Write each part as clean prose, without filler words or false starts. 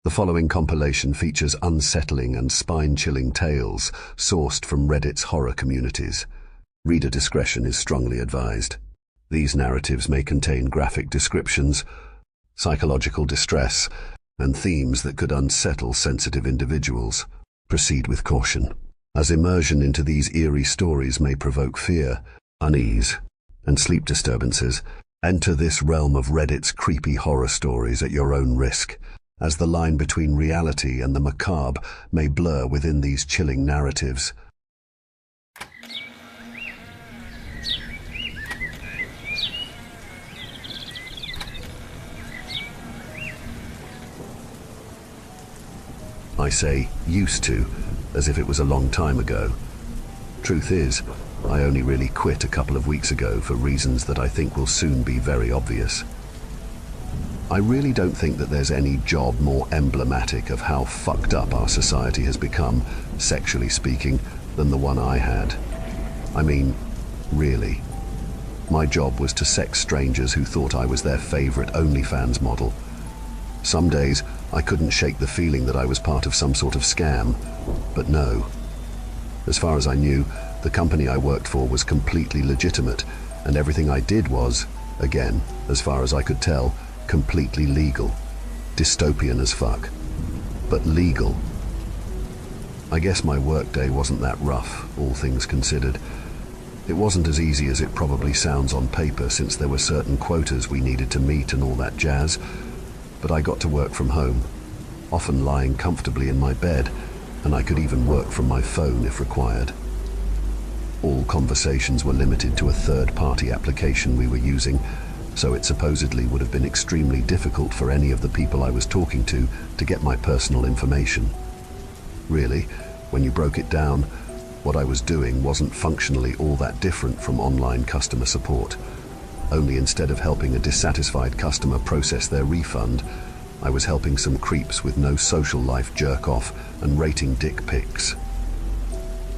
The following compilation features unsettling and spine-chilling tales sourced from Reddit's horror communities. Reader discretion is strongly advised. These narratives may contain graphic descriptions, psychological distress, and themes that could unsettle sensitive individuals. Proceed with caution, as immersion into these eerie stories may provoke fear, unease, and sleep disturbances. Enter this realm of Reddit's creepy horror stories at your own risk, as the line between reality and the macabre may blur within these chilling narratives. I say used to, as if it was a long time ago. Truth is, I only really quit a couple of weeks ago for reasons that I think will soon be very obvious. I really don't think that there's any job more emblematic of how fucked up our society has become, sexually speaking, than the one I had. I mean, really. My job was to sex strangers who thought I was their favorite OnlyFans model. Some days, I couldn't shake the feeling that I was part of some sort of scam, but no. As far as I knew, the company I worked for was completely legitimate, and everything I did was, again, as far as I could tell, completely legal. Dystopian as fuck, but legal. I guess my workday wasn't that rough, all things considered. It wasn't as easy as it probably sounds on paper, since there were certain quotas we needed to meet and all that jazz, but I got to work from home, often lying comfortably in my bed, and I could even work from my phone if required. All conversations were limited to a third-party application we were using, so it supposedly would have been extremely difficult for any of the people I was talking to get my personal information. Really, when you broke it down, what I was doing wasn't functionally all that different from online customer support. Only instead of helping a dissatisfied customer process their refund, I was helping some creeps with no social life jerk off and rating dick pics.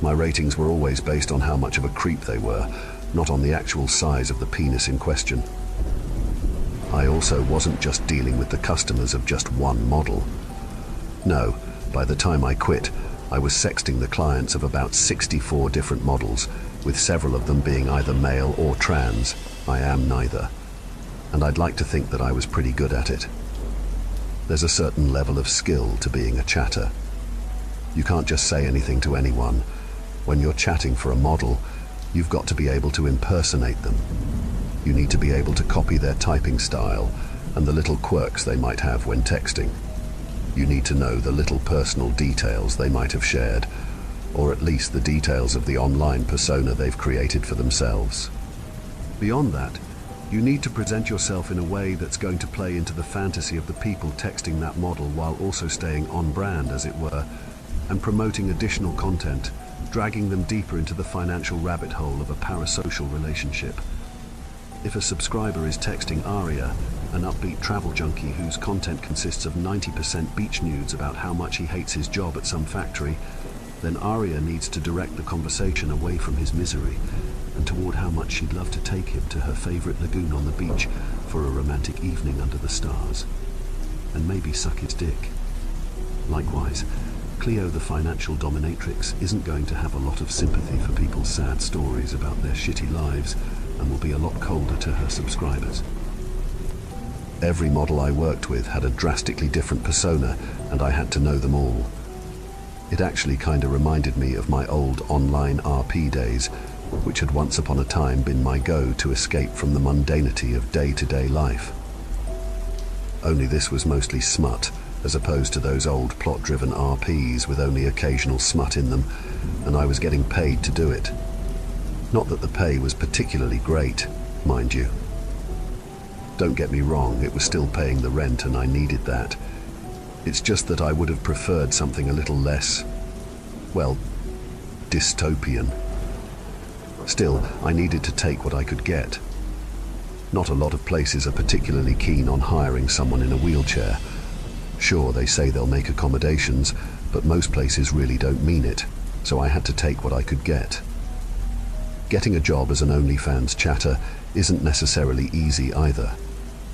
My ratings were always based on how much of a creep they were, not on the actual size of the penis in question. I also wasn't just dealing with the customers of just one model. No, by the time I quit, I was sexting the clients of about 64 different models, with several of them being either male or trans. I am neither, and I'd like to think that I was pretty good at it. There's a certain level of skill to being a chatter. You can't just say anything to anyone. When you're chatting for a model, you've got to be able to impersonate them. You need to be able to copy their typing style and the little quirks they might have when texting. You need to know the little personal details they might have shared, or at least the details of the online persona they've created for themselves. Beyond that, you need to present yourself in a way that's going to play into the fantasy of the people texting that model while also staying on brand, as it were, and promoting additional content, dragging them deeper into the financial rabbit hole of a parasocial relationship. If a subscriber is texting Aria, an upbeat travel junkie whose content consists of 90% beach nudes about how much he hates his job at some factory, then Aria needs to direct the conversation away from his misery and toward how much she'd love to take him to her favorite lagoon on the beach for a romantic evening under the stars, and maybe suck his dick. Likewise, Cleo the financial dominatrix isn't going to have a lot of sympathy for people's sad stories about their shitty lives, and will be a lot colder to her subscribers. Every model I worked with had a drastically different persona, and I had to know them all. It actually kinda reminded me of my old online RP days, which had once upon a time been my go to escape from the mundanity of day-to-day life. Only this was mostly smut, as opposed to those old plot-driven RPs with only occasional smut in them, and I was getting paid to do it. Not that the pay was particularly great, mind you. Don't get me wrong, it was still paying the rent and I needed that. It's just that I would have preferred something a little less, well, dystopian. Still, I needed to take what I could get. Not a lot of places are particularly keen on hiring someone in a wheelchair. Sure, they say they'll make accommodations, but most places really don't mean it, so I had to take what I could get. Getting a job as an OnlyFans chatter isn't necessarily easy either.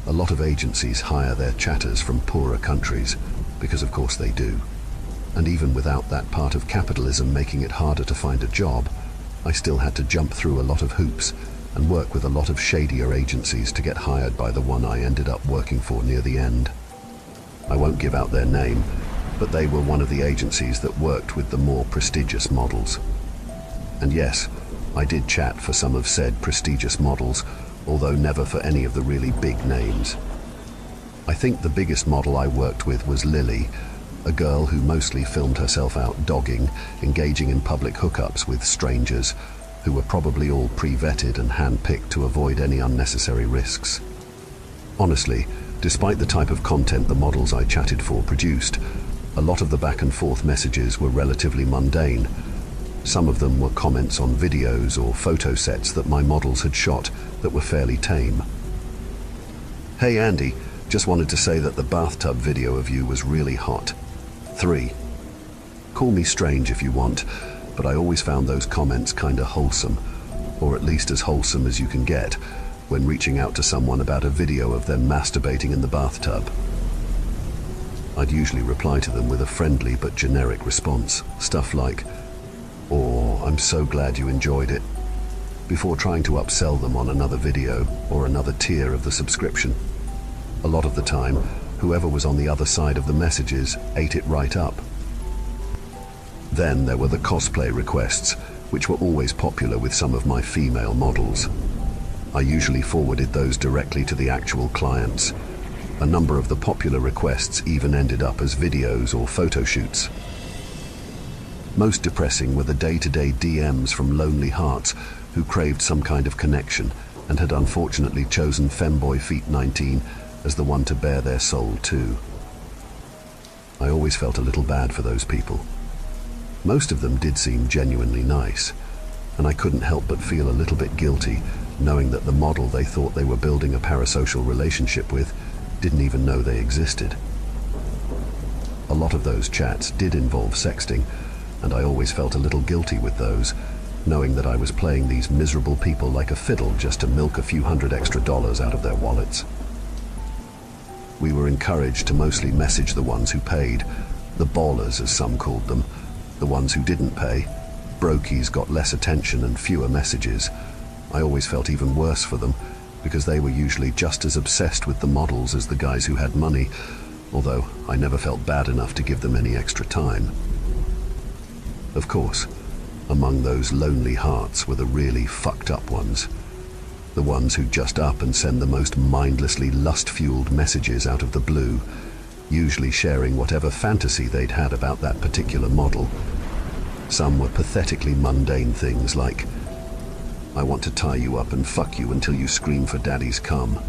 A lot of agencies hire their chatters from poorer countries, because of course they do. And even without that part of capitalism making it harder to find a job, I still had to jump through a lot of hoops and work with a lot of shadier agencies to get hired by the one I ended up working for near the end. I won't give out their name, but they were one of the agencies that worked with the more prestigious models. And yes, I did chat for some of said prestigious models, although never for any of the really big names. I think the biggest model I worked with was Lily, a girl who mostly filmed herself out dogging, engaging in public hookups with strangers, who were probably all pre-vetted and hand-picked to avoid any unnecessary risks. Honestly, despite the type of content the models I chatted for produced, a lot of the back and forth messages were relatively mundane. Some of them were comments on videos or photo sets that my models had shot that were fairly tame. "Hey Andy, just wanted to say that the bathtub video of you was really hot. 3. Call me strange if you want, but I always found those comments kinda wholesome, or at least as wholesome as you can get, when reaching out to someone about a video of them masturbating in the bathtub." I'd usually reply to them with a friendly but generic response, stuff like, "Oh, I'm so glad you enjoyed it," before trying to upsell them on another video or another tier of the subscription. A lot of the time, whoever was on the other side of the messages ate it right up. Then there were the cosplay requests, which were always popular with some of my female models. I usually forwarded those directly to the actual clients. A number of the popular requests even ended up as videos or photo shoots. Most depressing were the day-to-day DMs from lonely hearts who craved some kind of connection and had unfortunately chosen Femboy Feet 19 as the one to bare their soul too. I always felt a little bad for those people. Most of them did seem genuinely nice, and I couldn't help but feel a little bit guilty knowing that the model they thought they were building a parasocial relationship with didn't even know they existed. A lot of those chats did involve sexting, and I always felt a little guilty with those, knowing that I was playing these miserable people like a fiddle just to milk a few $100 extra out of their wallets. We were encouraged to mostly message the ones who paid, the ballers as some called them. The ones who didn't pay, brokies, got less attention and fewer messages. I always felt even worse for them, because they were usually just as obsessed with the models as the guys who had money, although I never felt bad enough to give them any extra time. Of course, among those lonely hearts were the really fucked up ones. The ones who just up and send the most mindlessly lust-fueled messages out of the blue, usually sharing whatever fantasy they'd had about that particular model. Some were pathetically mundane things like, "I want to tie you up and fuck you until you scream for daddy's cum."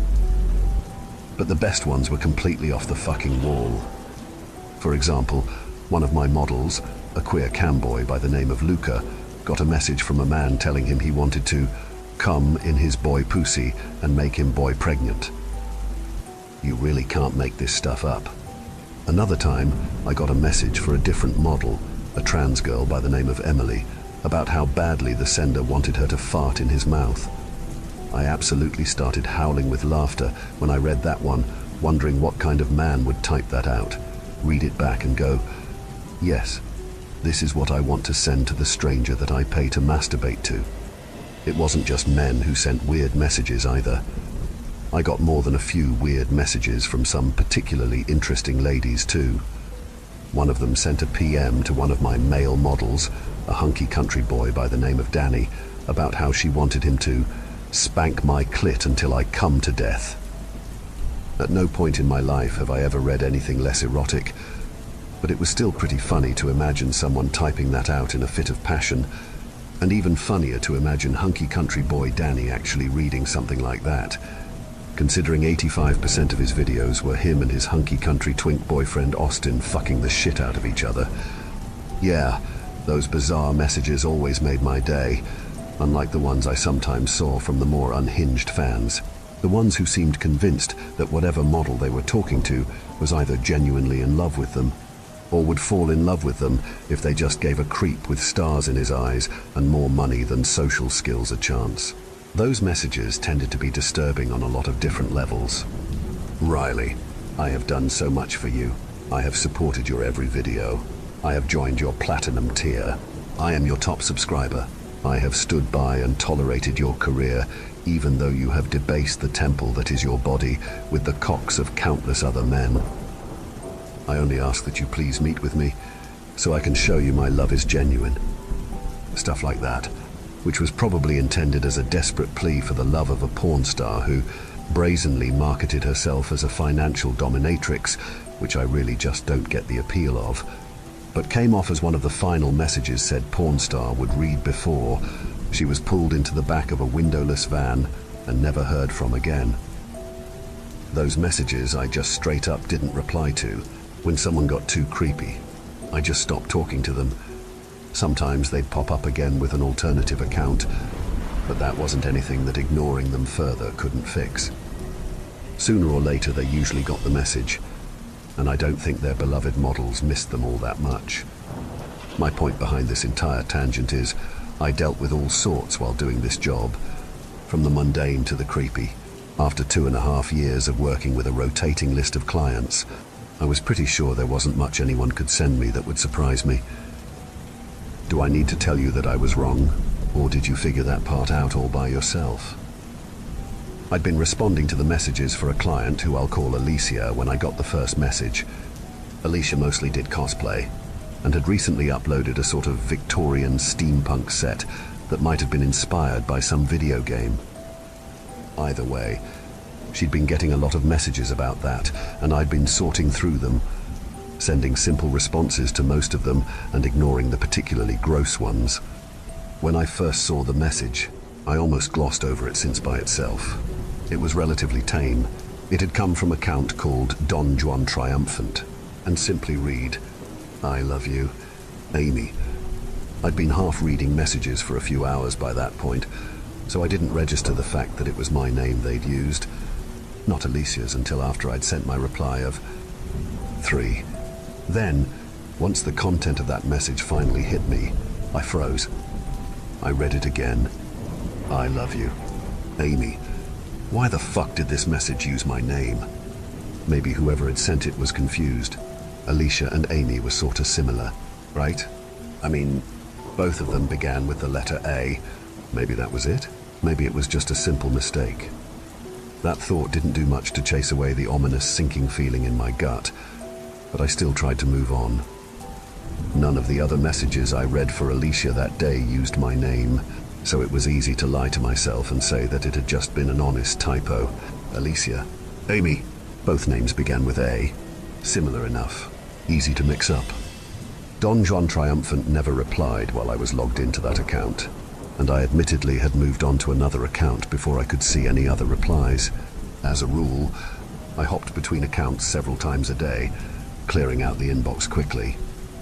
But the best ones were completely off the fucking wall. For example, one of my models, a queer camboy by the name of Luca, got a message from a man telling him he wanted to come in his boy pussy and make him boy pregnant. You really can't make this stuff up. Another time, I got a message for a different model, a trans girl by the name of Emily, about how badly the sender wanted her to fart in his mouth. I absolutely started howling with laughter when I read that one, wondering what kind of man would type that out, read it back and go, "Yes, this is what I want to send to the stranger that I pay to masturbate to." It wasn't just men who sent weird messages either. I got more than a few weird messages from some particularly interesting ladies too. One of them sent a PM to one of my male models, a hunky country boy by the name of Danny, about how she wanted him to spank my clit until I come to death. At no point in my life have I ever read anything less erotic, but it was still pretty funny to imagine someone typing that out in a fit of passion, and even funnier to imagine hunky country boy Danny actually reading something like that, considering 85% of his videos were him and his hunky country twink boyfriend Austin fucking the shit out of each other. Yeah, those bizarre messages always made my day, unlike the ones I sometimes saw from the more unhinged fans. The ones who seemed convinced that whatever model they were talking to was either genuinely in love with them, or would fall in love with them if they just gave a creep with stars in his eyes and more money than social skills a chance. Those messages tended to be disturbing on a lot of different levels. "Riley, I have done so much for you. I have supported your every video. I have joined your platinum tier. I am your top subscriber. I have stood by and tolerated your career, even though you have debased the temple that is your body with the cocks of countless other men. I only ask that you please meet with me, so I can show you my love is genuine. Stuff like that, which was probably intended as a desperate plea for the love of a porn star who brazenly marketed herself as a financial dominatrix, which I really just don't get the appeal of, but came off as one of the final messages said porn star would read before she was pulled into the back of a windowless van and never heard from again. Those messages I just straight up didn't reply to. When someone got too creepy, I just stopped talking to them. Sometimes they'd pop up again with an alternative account, but that wasn't anything that ignoring them further couldn't fix. Sooner or later they usually got the message, and I don't think their beloved models missed them all that much. My point behind this entire tangent is, I dealt with all sorts while doing this job, from the mundane to the creepy. After 2.5 years of working with a rotating list of clients, I was pretty sure there wasn't much anyone could send me that would surprise me. Do I need to tell you that I was wrong, or did you figure that part out all by yourself? I'd been responding to the messages for a client who I'll call Alicia when I got the first message. Alicia mostly did cosplay, and had recently uploaded a sort of Victorian steampunk set that might have been inspired by some video game. Either way, she'd been getting a lot of messages about that, and I'd been sorting through them, sending simple responses to most of them and ignoring the particularly gross ones. When I first saw the message, I almost glossed over it since by itself. It was relatively tame. It had come from an account called Don Juan Triumphant, and simply read, "I love you, Amy." I'd been half reading messages for a few hours by that point, so I didn't register the fact that it was my name they'd used. Not Alicia's until after I'd sent my reply of 3. Then, once the content of that message finally hit me, I froze. I read it again. "I love you, Amy." Why the fuck did this message use my name? Maybe whoever had sent it was confused. Alicia and Amy were sort of similar, right? I mean, both of them began with the letter A. Maybe that was it? Maybe it was just a simple mistake. That thought didn't do much to chase away the ominous sinking feeling in my gut, but I still tried to move on. None of the other messages I read for Alicia that day used my name, so it was easy to lie to myself and say that it had just been an honest typo. Alicia, Amy, both names began with A. Similar enough, easy to mix up. Don Juan Triumphant never replied while I was logged into that account, and I admittedly had moved on to another account before I could see any other replies. As a rule, I hopped between accounts several times a day, clearing out the inbox quickly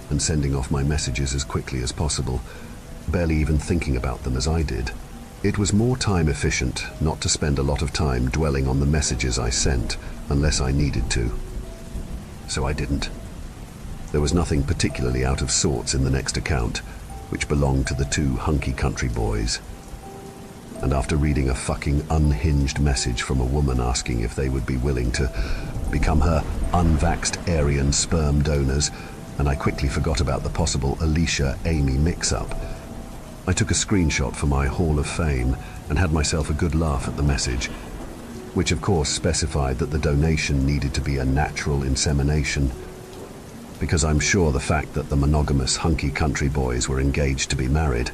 and sending off my messages as quickly as possible, barely even thinking about them as I did. It was more time efficient not to spend a lot of time dwelling on the messages I sent unless I needed to. So I didn't. There was nothing particularly out of sorts in the next account, which belonged to the two hunky country boys. And after reading a fucking unhinged message from a woman asking if they would be willing to become her unvaxxed Aryan sperm donors, and I quickly forgot about the possible Alicia-Amy mix-up, I took a screenshot for my Hall of Fame and had myself a good laugh at the message, which of course specified that the donation needed to be a natural insemination, because I'm sure the fact that the monogamous hunky country boys were engaged to be married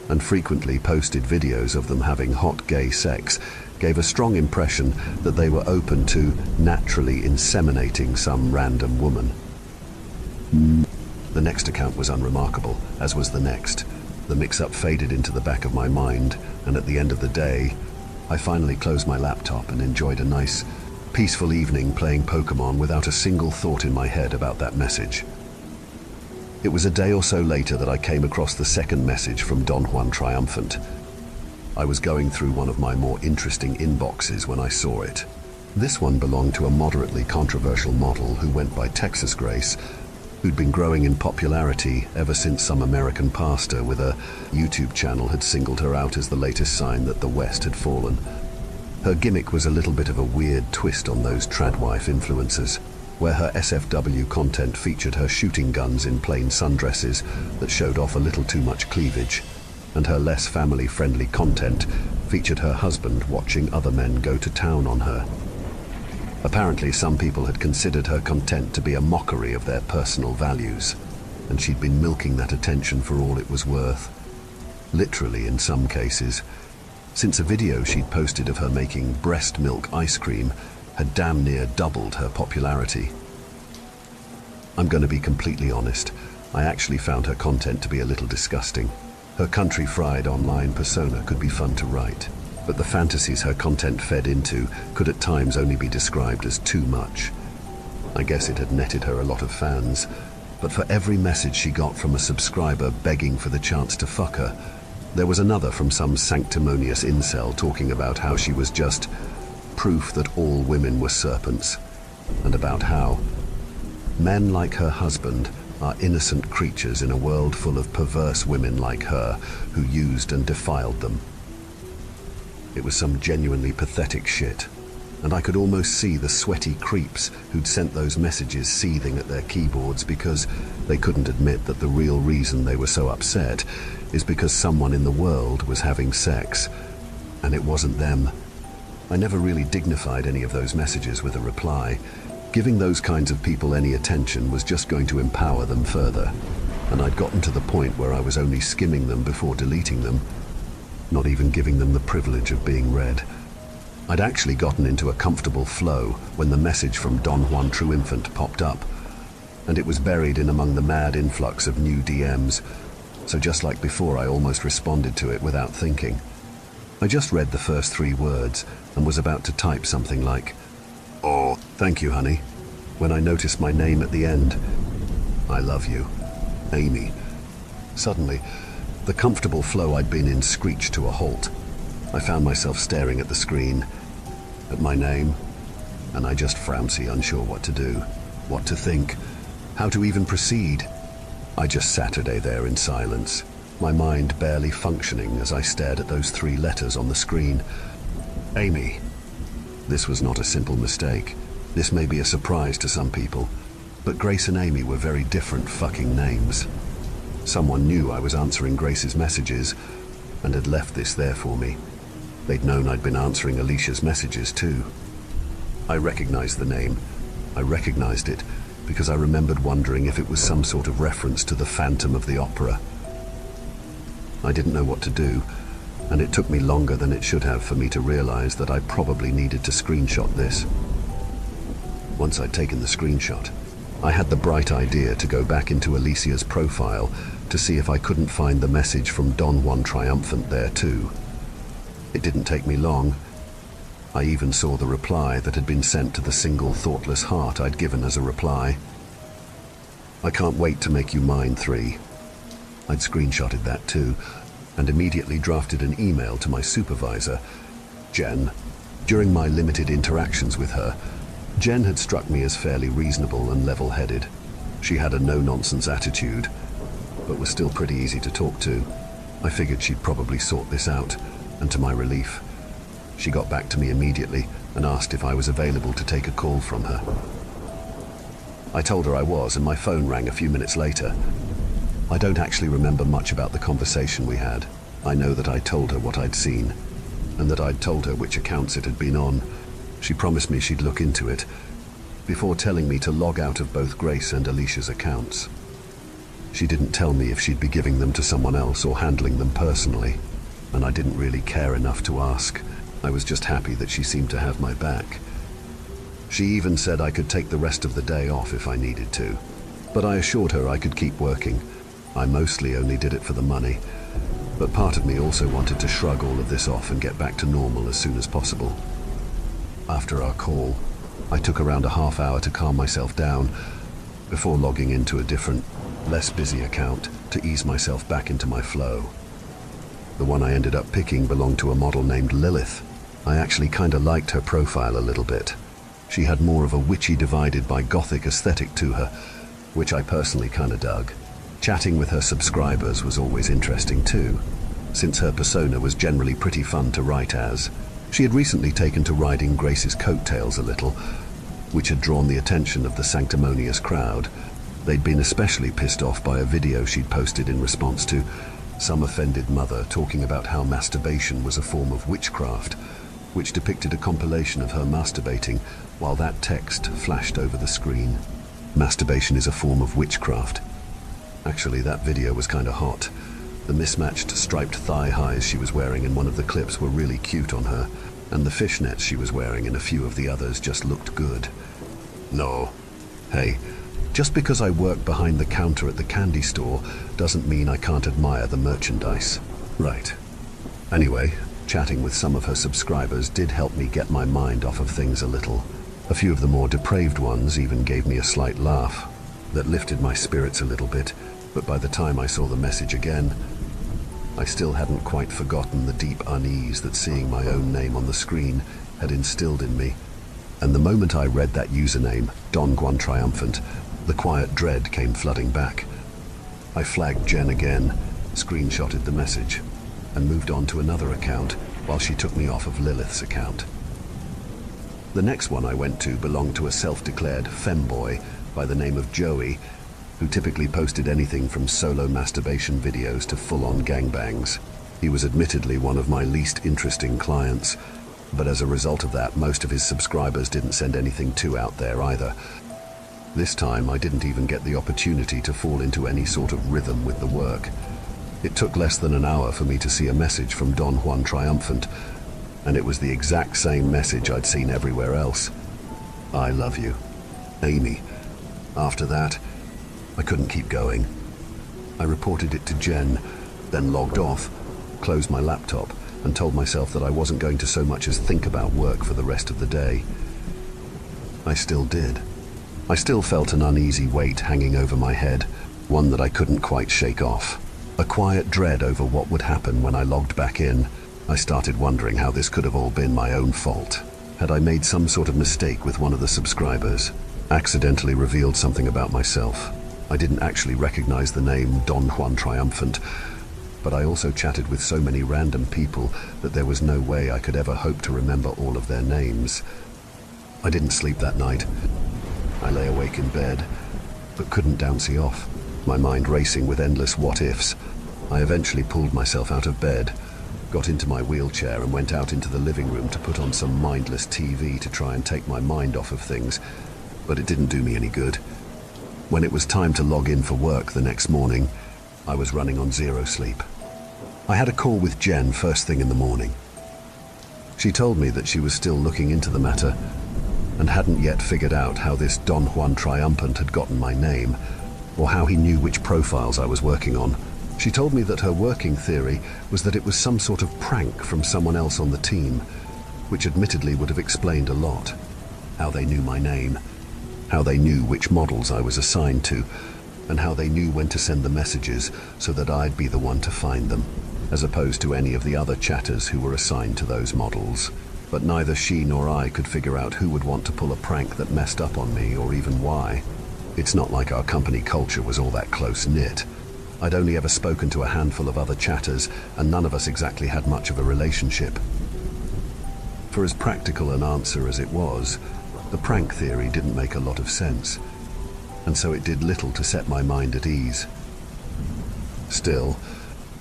and frequently posted videos of them having hot gay sex gave a strong impression that they were open to naturally inseminating some random woman. The next account was unremarkable, as was the next. The mix-up faded into the back of my mind, and at the end of the day, I finally closed my laptop and enjoyed a nice, peaceful evening playing Pokemon without a single thought in my head about that message. It was a day or so later that I came across the second message from Don Juan Triumphant. I was going through one of my more interesting inboxes when I saw it. This one belonged to a moderately controversial model who went by Texas Grace, who'd been growing in popularity ever since some American pastor with a YouTube channel had singled her out as the latest sign that the West had fallen. Her gimmick was a little bit of a weird twist on those tradwife influencers. where her SFW content featured her shooting guns in plain sundresses that showed off a little too much cleavage, and her less family-friendly content featured her husband watching other men go to town on her. Apparently, some people had considered her content to be a mockery of their personal values, and she'd been milking that attention for all it was worth. Literally in some cases, since a video she'd posted of her making breast milk ice cream had damn near doubled her popularity. I'm going to be completely honest, I actually found her content to be a little disgusting. Her country-fried online persona could be fun to write, but the fantasies her content fed into could at times only be described as too much. I guess it had netted her a lot of fans, but for every message she got from a subscriber begging for the chance to fuck her, there was another from some sanctimonious incel talking about how she was just proof that all women were serpents, and about how men like her husband are innocent creatures in a world full of perverse women like her who used and defiled them. It was some genuinely pathetic shit, and I could almost see the sweaty creeps who'd sent those messages seething at their keyboards because they couldn't admit that the real reason they were so upset is because someone in the world was having sex, and it wasn't them. I never really dignified any of those messages with a reply. Giving those kinds of people any attention was just going to empower them further, and I'd gotten to the point where I was only skimming them before deleting them, not even giving them the privilege of being read. I'd actually gotten into a comfortable flow when the message from Don Juan Truinfant popped up, and it was buried in among the mad influx of new DMs, so just like before I almost responded to it without thinking. I just read the first 3 words and was about to type something like, "Oh, thank you, honey," when I noticed my name at the end. "I love you, Amy." Suddenly, the comfortable flow I'd been in screeched to a halt. I found myself staring at the screen, at my name, and I just frowncy, unsure what to do, what to think, how to even proceed. I just sat there in silence, my mind barely functioning as I stared at those 3 letters on the screen. Amy. This was not a simple mistake. This may be a surprise to some people, but Grace and Amy were very different fucking names. Someone knew I was answering Grace's messages and had left this there for me. They'd known I'd been answering Alicia's messages too. I recognized the name. I recognized it because I remembered wondering if it was some sort of reference to the Phantom of the Opera. I didn't know what to do, and it took me longer than it should have for me to realize that I probably needed to screenshot this. Once I'd taken the screenshot, I had the bright idea to go back into Alicia's profile to see if I couldn't find the message from Don Juan Triumphant there too. It didn't take me long. I even saw the reply that had been sent to the single thoughtless heart I'd given as a reply. "I can't wait to make you mine 3. I'd screenshotted that too, and immediately drafted an email to my supervisor, Jen. During my limited interactions with her, Jen had struck me as fairly reasonable and level-headed. She had a no-nonsense attitude, but was still pretty easy to talk to. I figured she'd probably sort this out, and to my relief, she got back to me immediately and asked if I was available to take a call from her. I told her I was, and my phone rang a few minutes later. I don't actually remember much about the conversation we had. I know that I told her what I'd seen, and that I'd told her which accounts it had been on. She promised me she'd look into it, before telling me to log out of both Grace and Alicia's accounts. She didn't tell me if she'd be giving them to someone else or handling them personally, and I didn't really care enough to ask. I was just happy that she seemed to have my back. She even said I could take the rest of the day off if I needed to, but I assured her I could keep working. I mostly only did it for the money, but part of me also wanted to shrug all of this off and get back to normal as soon as possible. After our call, I took around a half hour to calm myself down before logging into a different, less busy account to ease myself back into my flow. The one I ended up picking belonged to a model named Lilith. I actually kinda liked her profile a little bit. She had more of a witchy divided by gothic aesthetic to her, which I personally kinda dug. Chatting with her subscribers was always interesting too, since her persona was generally pretty fun to write as. She had recently taken to riding Grace's coattails a little, which had drawn the attention of the sanctimonious crowd. They'd been especially pissed off by a video she'd posted in response to some offended mother talking about how masturbation was a form of witchcraft, which depicted a compilation of her masturbating while that text flashed over the screen. Masturbation is a form of witchcraft. Actually, that video was kinda hot. The mismatched striped thigh highs she was wearing in one of the clips were really cute on her, and the fishnets she was wearing in a few of the others just looked good. No. Hey, just because I work behind the counter at the candy store doesn't mean I can't admire the merchandise. Right. Anyway, chatting with some of her subscribers did help me get my mind off of things a little. A few of the more depraved ones even gave me a slight laugh that lifted my spirits a little bit, but by the time I saw the message again, I still hadn't quite forgotten the deep unease that seeing my own name on the screen had instilled in me. And the moment I read that username, Don Juan Triumphant, the quiet dread came flooding back. I flagged Jen again, screenshotted the message, and moved on to another account while she took me off of Lilith's account. The next one I went to belonged to a self-declared femboy by the name of Joey, who typically posted anything from solo masturbation videos to full-on gangbangs. He was admittedly one of my least interesting clients, but as a result of that, most of his subscribers didn't send anything too out there either. This time, I didn't even get the opportunity to fall into any sort of rhythm with the work. It took less than an hour for me to see a message from Don Juan Triumphant, and it was the exact same message I'd seen everywhere else. I love you, Amy. After that, I couldn't keep going. I reported it to Jen, then logged off, closed my laptop, and told myself that I wasn't going to so much as think about work for the rest of the day. I still did. I still felt an uneasy weight hanging over my head, one that I couldn't quite shake off. A quiet dread over what would happen when I logged back in. I started wondering how this could have all been my own fault. Had I made some sort of mistake with one of the subscribers? Accidentally revealed something about myself? I didn't actually recognize the name Don Juan Triumphant, but I also chatted with so many random people that there was no way I could ever hope to remember all of their names. I didn't sleep that night. I lay awake in bed, but couldn't downsy off, my mind racing with endless what-ifs. I eventually pulled myself out of bed, got into my wheelchair and went out into the living room to put on some mindless TV to try and take my mind off of things, but it didn't do me any good. When it was time to log in for work the next morning, I was running on zero sleep. I had a call with Jen first thing in the morning. She told me that she was still looking into the matter and hadn't yet figured out how this Don Juan Triumphant had gotten my name, or how he knew which profiles I was working on. She told me that her working theory was that it was some sort of prank from someone else on the team, which admittedly would have explained a lot. How they knew my name, how they knew which models I was assigned to, and how they knew when to send the messages so that I'd be the one to find them, as opposed to any of the other chatters who were assigned to those models. But neither she nor I could figure out who would want to pull a prank that messed up on me, or even why. It's not like our company culture was all that close-knit. I'd only ever spoken to a handful of other chatters, and none of us exactly had much of a relationship. For as practical an answer as it was, the prank theory didn't make a lot of sense, and so it did little to set my mind at ease. Still,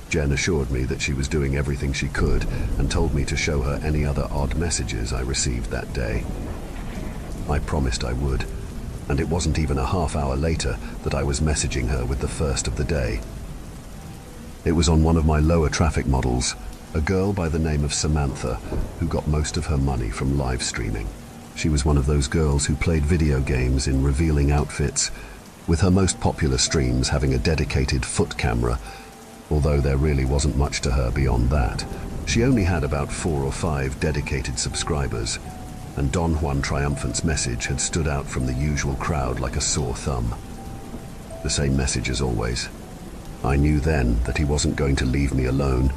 Jen assured me that she was doing everything she could and told me to show her any other odd messages I received that day. I promised I would, and it wasn't even a half hour later that I was messaging her with the first of the day. It was on one of my lower traffic models, a girl by the name of Samantha, who got most of her money from live streaming. She was one of those girls who played video games in revealing outfits, with her most popular streams having a dedicated foot camera, although there really wasn't much to her beyond that. She only had about 4 or 5 dedicated subscribers, and Don Juan Triumphant's message had stood out from the usual crowd like a sore thumb. The same message as always. I knew then that he wasn't going to leave me alone,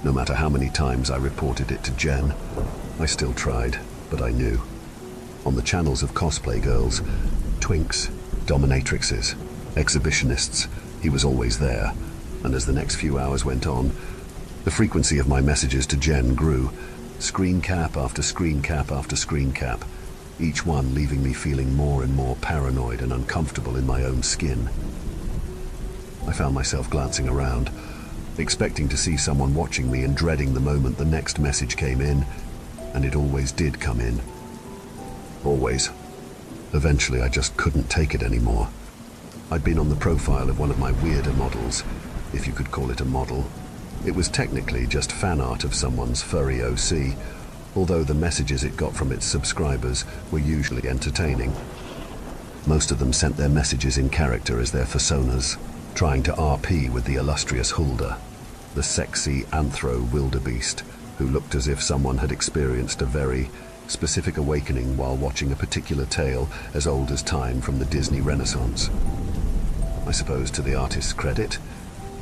no matter how many times I reported it to Jen. I still tried, but I knew. On the channels of cosplay girls, twinks, dominatrixes, exhibitionists, he was always there, and as the next few hours went on, the frequency of my messages to Jen grew, screen cap after screen cap after screen cap, each one leaving me feeling more and more paranoid and uncomfortable in my own skin. I found myself glancing around, expecting to see someone watching me and dreading the moment the next message came in, and it always did come in. Always. Eventually, I just couldn't take it anymore. I'd been on the profile of one of my weirder models, if you could call it a model. It was technically just fan art of someone's furry OC, although the messages it got from its subscribers were usually entertaining. Most of them sent their messages in character as their personas, trying to RP with the illustrious Hulda, the sexy anthro wildebeest, who looked as if someone had experienced a very specific awakening while watching a particular tale as old as time from the Disney Renaissance. I suppose to the artist's credit,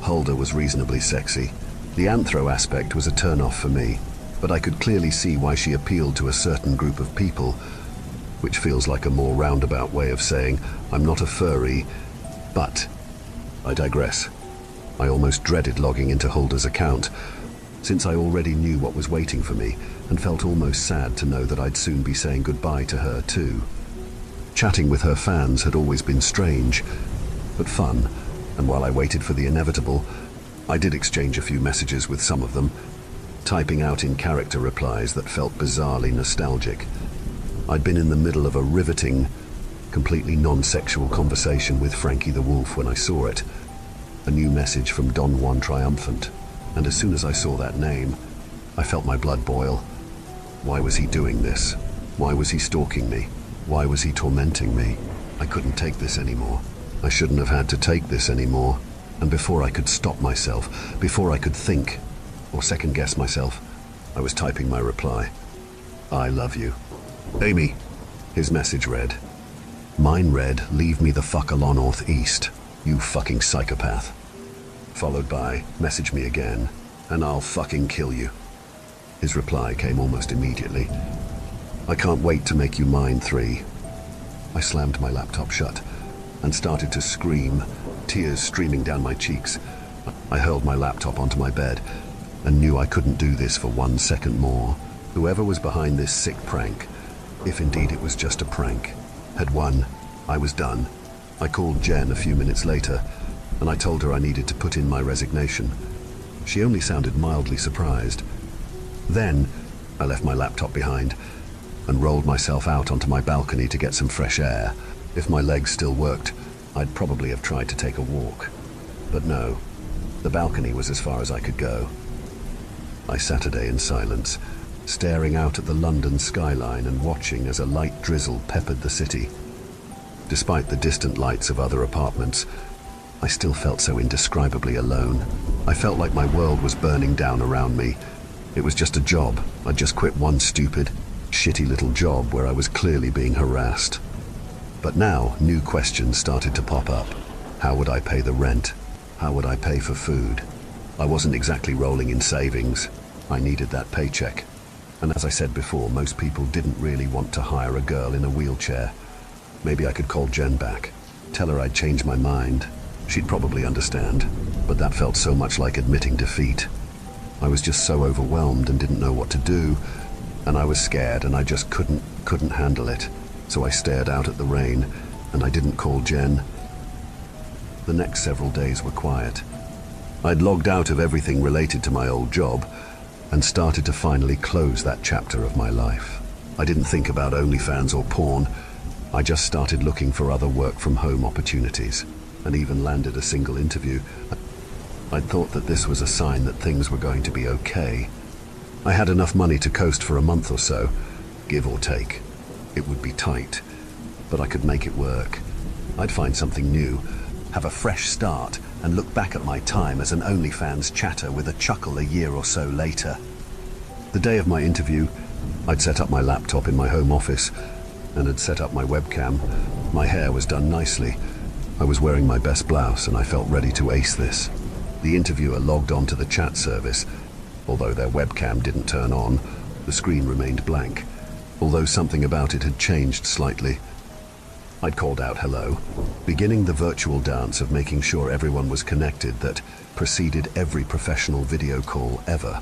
Hulda was reasonably sexy. The anthro aspect was a turn-off for me, but I could clearly see why she appealed to a certain group of people, which feels like a more roundabout way of saying I'm not a furry, but I digress. I almost dreaded logging into Hulda's account, since I already knew what was waiting for me and felt almost sad to know that I'd soon be saying goodbye to her too. Chatting with her fans had always been strange, but fun, and while I waited for the inevitable, I did exchange a few messages with some of them, typing out in character replies that felt bizarrely nostalgic. I'd been in the middle of a riveting, completely non-sexual conversation with Frankie the Wolf when I saw it, a new message from Don Juan Triumphant, and as soon as I saw that name, I felt my blood boil. Why was he doing this? Why was he stalking me? Why was he tormenting me? I couldn't take this anymore. I shouldn't have had to take this anymore. And before I could stop myself, before I could think or second-guess myself, I was typing my reply. I love you. Amy, his message read. Mine read, leave me the fuck alone northeast, you fucking psychopath. Followed by, message me again, and I'll fucking kill you. His reply came almost immediately. I can't wait to make you mine 3. I slammed my laptop shut and started to scream, tears streaming down my cheeks. I hurled my laptop onto my bed and knew I couldn't do this for 1 second more. Whoever was behind this sick prank, if indeed it was just a prank, had won. I was done. I called Jen a few minutes later, and I told her I needed to put in my resignation. She only sounded mildly surprised. Then, I left my laptop behind and rolled myself out onto my balcony to get some fresh air. If my legs still worked, I'd probably have tried to take a walk. But no, the balcony was as far as I could go. I sat a day in silence, staring out at the London skyline and watching as a light drizzle peppered the city. Despite the distant lights of other apartments, I still felt so indescribably alone. I felt like my world was burning down around me. It was just a job. I'd just quit one stupid, shitty little job where I was clearly being harassed. But now, new questions started to pop up. How would I pay the rent? How would I pay for food? I wasn't exactly rolling in savings. I needed that paycheck. And as I said before, most people didn't really want to hire a girl in a wheelchair. Maybe I could call Jen back, tell her I'd changed my mind. She'd probably understand, but that felt so much like admitting defeat. I was just so overwhelmed and didn't know what to do, and I was scared and I just couldn't handle it. So I stared out at the rain, and I didn't call Jen. The next several days were quiet. I'd logged out of everything related to my old job, and started to finally close that chapter of my life. I didn't think about OnlyFans or porn. I just started looking for other work-from-home opportunities, and even landed a single interview. I'd thought that this was a sign that things were going to be okay. I had enough money to coast for a month or so, give or take. It would be tight, but I could make it work. I'd find something new, have a fresh start, and look back at my time as an OnlyFans chatter with a chuckle a year or so later. The day of my interview, I'd set up my laptop in my home office and had set up my webcam. My hair was done nicely. I was wearing my best blouse and I felt ready to ace this. The interviewer logged on to the chat service. Although their webcam didn't turn on, the screen remained blank, although something about it had changed slightly. I'd called out hello, beginning the virtual dance of making sure everyone was connected that preceded every professional video call ever,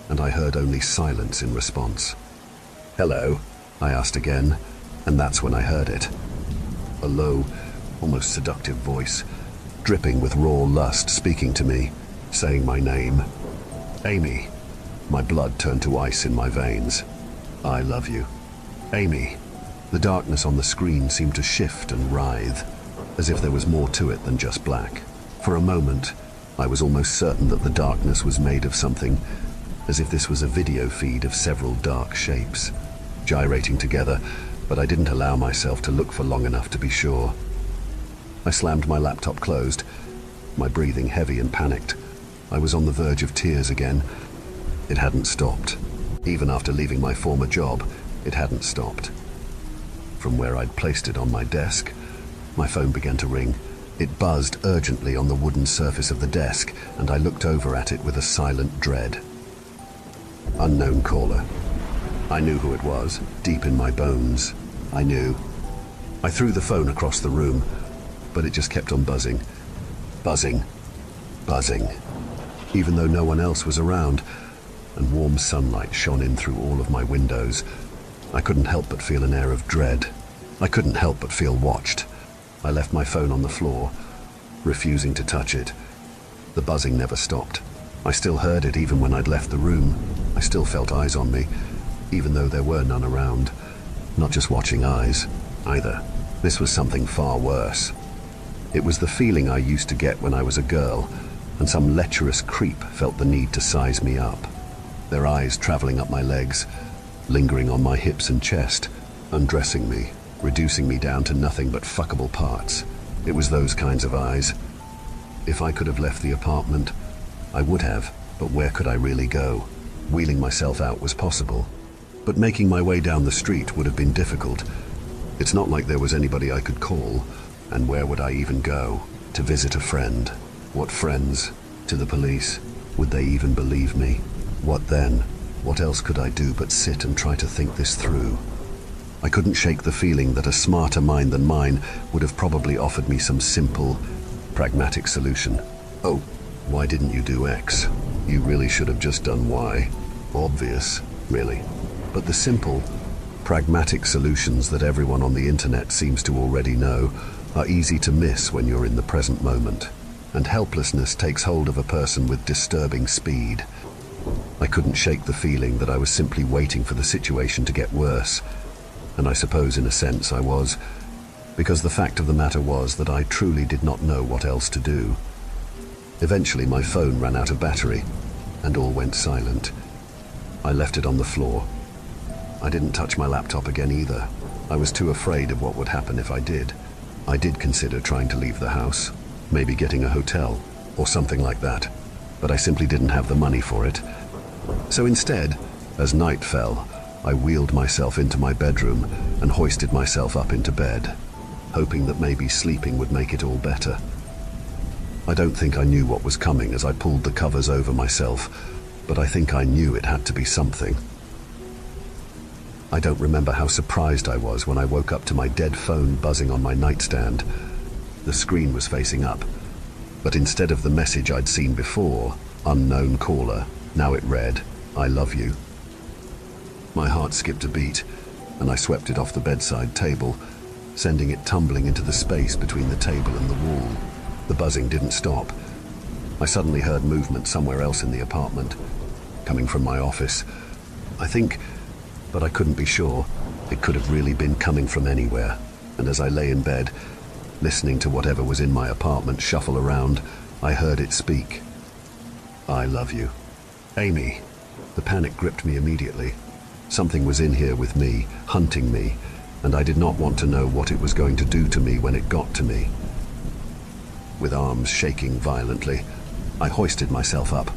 and I heard only silence in response. Hello, I asked again, And that's when I heard it. A low, almost seductive voice, dripping with raw lust, speaking to me, saying my name. Amy. My blood turned to ice in my veins. I love you. Amy. The darkness on the screen seemed to shift and writhe, as if there was more to it than just black. For a moment, I was almost certain that the darkness was made of something, as if this was a video feed of several dark shapes, gyrating together, but I didn't allow myself to look for long enough to be sure. I slammed my laptop closed, my breathing heavy and panicked. I was on the verge of tears again. It hadn't stopped. Even after leaving my former job, it hadn't stopped. From where I'd placed it on my desk, my phone began to ring. It buzzed urgently on the wooden surface of the desk, and I looked over at it with a silent dread. Unknown caller. I knew who it was, deep in my bones. I knew. I threw the phone across the room, but it just kept on buzzing. Buzzing. Buzzing. Even though no one else was around, and warm sunlight shone in through all of my windows, I couldn't help but feel an air of dread. I couldn't help but feel watched. I left my phone on the floor, refusing to touch it. The buzzing never stopped. I still heard it even when I'd left the room. I still felt eyes on me, even though there were none around. Not just watching eyes, either. This was something far worse. It was the feeling I used to get when I was a girl, and some lecherous creep felt the need to size me up. Their eyes traveling up my legs, lingering on my hips and chest, undressing me, reducing me down to nothing but fuckable parts. It was those kinds of eyes. If I could have left the apartment, I would have, but where could I really go? Wheeling myself out was possible, but making my way down the street would have been difficult. It's not like there was anybody I could call, and where would I even go? To visit a friend? What friends? To the police? Would they even believe me? What then? What else could I do but sit and try to think this through? I couldn't shake the feeling that a smarter mind than mine would have probably offered me some simple, pragmatic solution. Oh, why didn't you do X? You really should have just done Y. Obvious, really. But the simple, pragmatic solutions that everyone on the internet seems to already know are easy to miss when you're in the present moment, and helplessness takes hold of a person with disturbing speed. I couldn't shake the feeling that I was simply waiting for the situation to get worse, and I suppose in a sense I was, because the fact of the matter was that I truly did not know what else to do. Eventually my phone ran out of battery, and all went silent. I left it on the floor. I didn't touch my laptop again either. I was too afraid of what would happen if I did. I did consider trying to leave the house, maybe getting a hotel, or something like that, but I simply didn't have the money for it. So instead, as night fell, I wheeled myself into my bedroom and hoisted myself up into bed, hoping that maybe sleeping would make it all better. I don't think I knew what was coming as I pulled the covers over myself, but I think I knew it had to be something. I don't remember how surprised I was when I woke up to my dead phone buzzing on my nightstand. The screen was facing up, but instead of the message I'd seen before, unknown caller, now it read, I love you. My heart skipped a beat, and I swept it off the bedside table, sending it tumbling into the space between the table and the wall. The buzzing didn't stop. I suddenly heard movement somewhere else in the apartment, coming from my office. I think, but I couldn't be sure, it could have really been coming from anywhere. And as I lay in bed, listening to whatever was in my apartment shuffle around, I heard it speak. I love you. Amy. The panic gripped me immediately. Something was in here with me, hunting me, and I did not want to know what it was going to do to me when it got to me. With arms shaking violently, I hoisted myself up,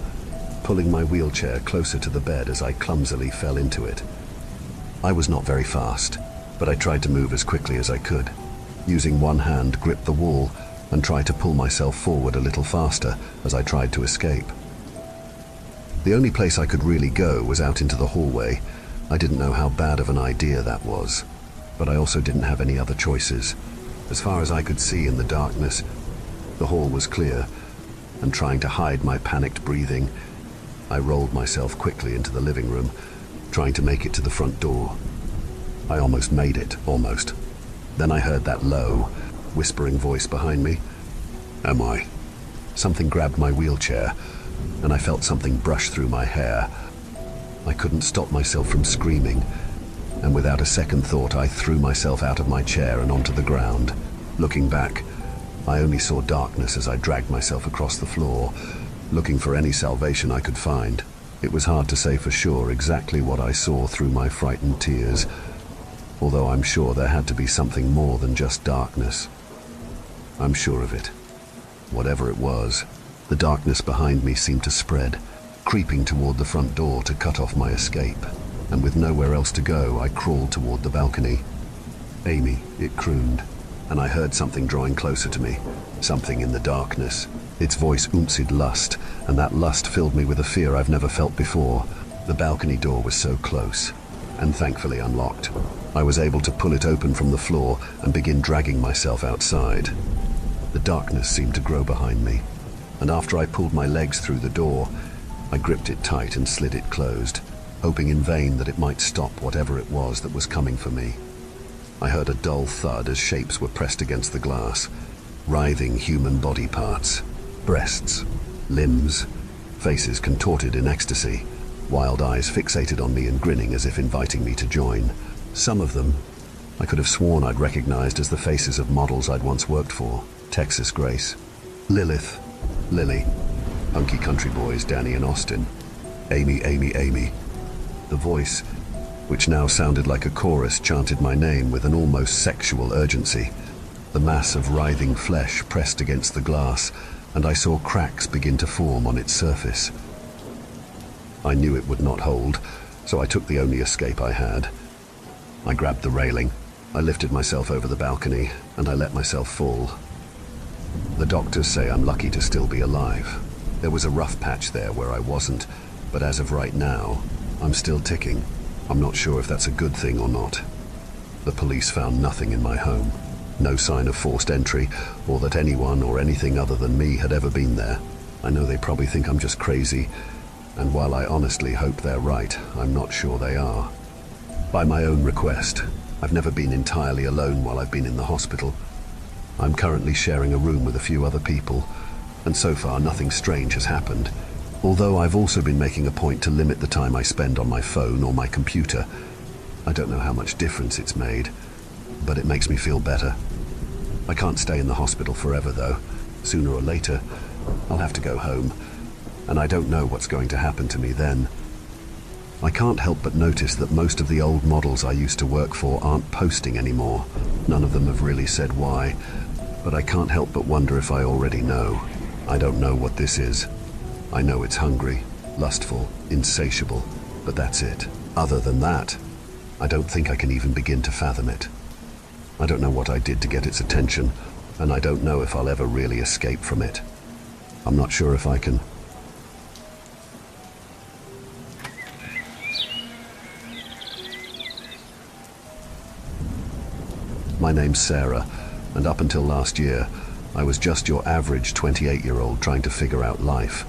pulling my wheelchair closer to the bed as I clumsily fell into it. I was not very fast, but I tried to move as quickly as I could. Using one hand, grip the wall and try to pull myself forward a little faster as I tried to escape. The only place I could really go was out into the hallway. I didn't know how bad of an idea that was, but I also didn't have any other choices. As far as I could see in the darkness, the hall was clear, and trying to hide my panicked breathing, I rolled myself quickly into the living room, trying to make it to the front door. I almost made it, almost. Then I heard that low, whispering voice behind me. Am I? Something grabbed my wheelchair, and I felt something brush through my hair. I couldn't stop myself from screaming, and without a second thought, I threw myself out of my chair and onto the ground. Looking back, I only saw darkness as I dragged myself across the floor, looking for any salvation I could find. It was hard to say for sure exactly what I saw through my frightened tears, although I'm sure there had to be something more than just darkness. I'm sure of it. Whatever it was, the darkness behind me seemed to spread, creeping toward the front door to cut off my escape, and with nowhere else to go, I crawled toward the balcony. Amy, it crooned, and I heard something drawing closer to me, something in the darkness. Its voice oomsied lust, and that lust filled me with a fear I've never felt before. The balcony door was so close, and thankfully unlocked. I was able to pull it open from the floor and begin dragging myself outside. The darkness seemed to grow behind me, and after I pulled my legs through the door, I gripped it tight and slid it closed, hoping in vain that it might stop whatever it was that was coming for me. I heard a dull thud as shapes were pressed against the glass, writhing human body parts, breasts, limbs, faces contorted in ecstasy, wild eyes fixated on me and grinning as if inviting me to join. Some of them I could have sworn I'd recognized as the faces of models I'd once worked for. Texas Grace, Lilith, Lily, Hunky Country Boys Danny and Austin, Amy, Amy, Amy. The voice, which now sounded like a chorus, chanted my name with an almost sexual urgency. The mass of writhing flesh pressed against the glass, and I saw cracks begin to form on its surface. I knew it would not hold, so I took the only escape I had. I grabbed the railing, I lifted myself over the balcony, and I let myself fall. The doctors say I'm lucky to still be alive. There was a rough patch there where I wasn't, but as of right now, I'm still ticking. I'm not sure if that's a good thing or not. The police found nothing in my home. No sign of forced entry, or that anyone or anything other than me had ever been there. I know they probably think I'm just crazy, and while I honestly hope they're right, I'm not sure they are. By my own request, I've never been entirely alone while I've been in the hospital. I'm currently sharing a room with a few other people, and so far nothing strange has happened. Although I've also been making a point to limit the time I spend on my phone or my computer. I don't know how much difference it's made, but it makes me feel better. I can't stay in the hospital forever though. Sooner or later, I'll have to go home, and I don't know what's going to happen to me then. I can't help but notice that most of the old models I used to work for aren't posting anymore. None of them have really said why, but I can't help but wonder if I already know. I don't know what this is. I know it's hungry, lustful, insatiable, but that's it. Other than that, I don't think I can even begin to fathom it. I don't know what I did to get its attention, and I don't know if I'll ever really escape from it. I'm not sure if I can. My name's Sarah, and up until last year, I was just your average 28-year-old trying to figure out life.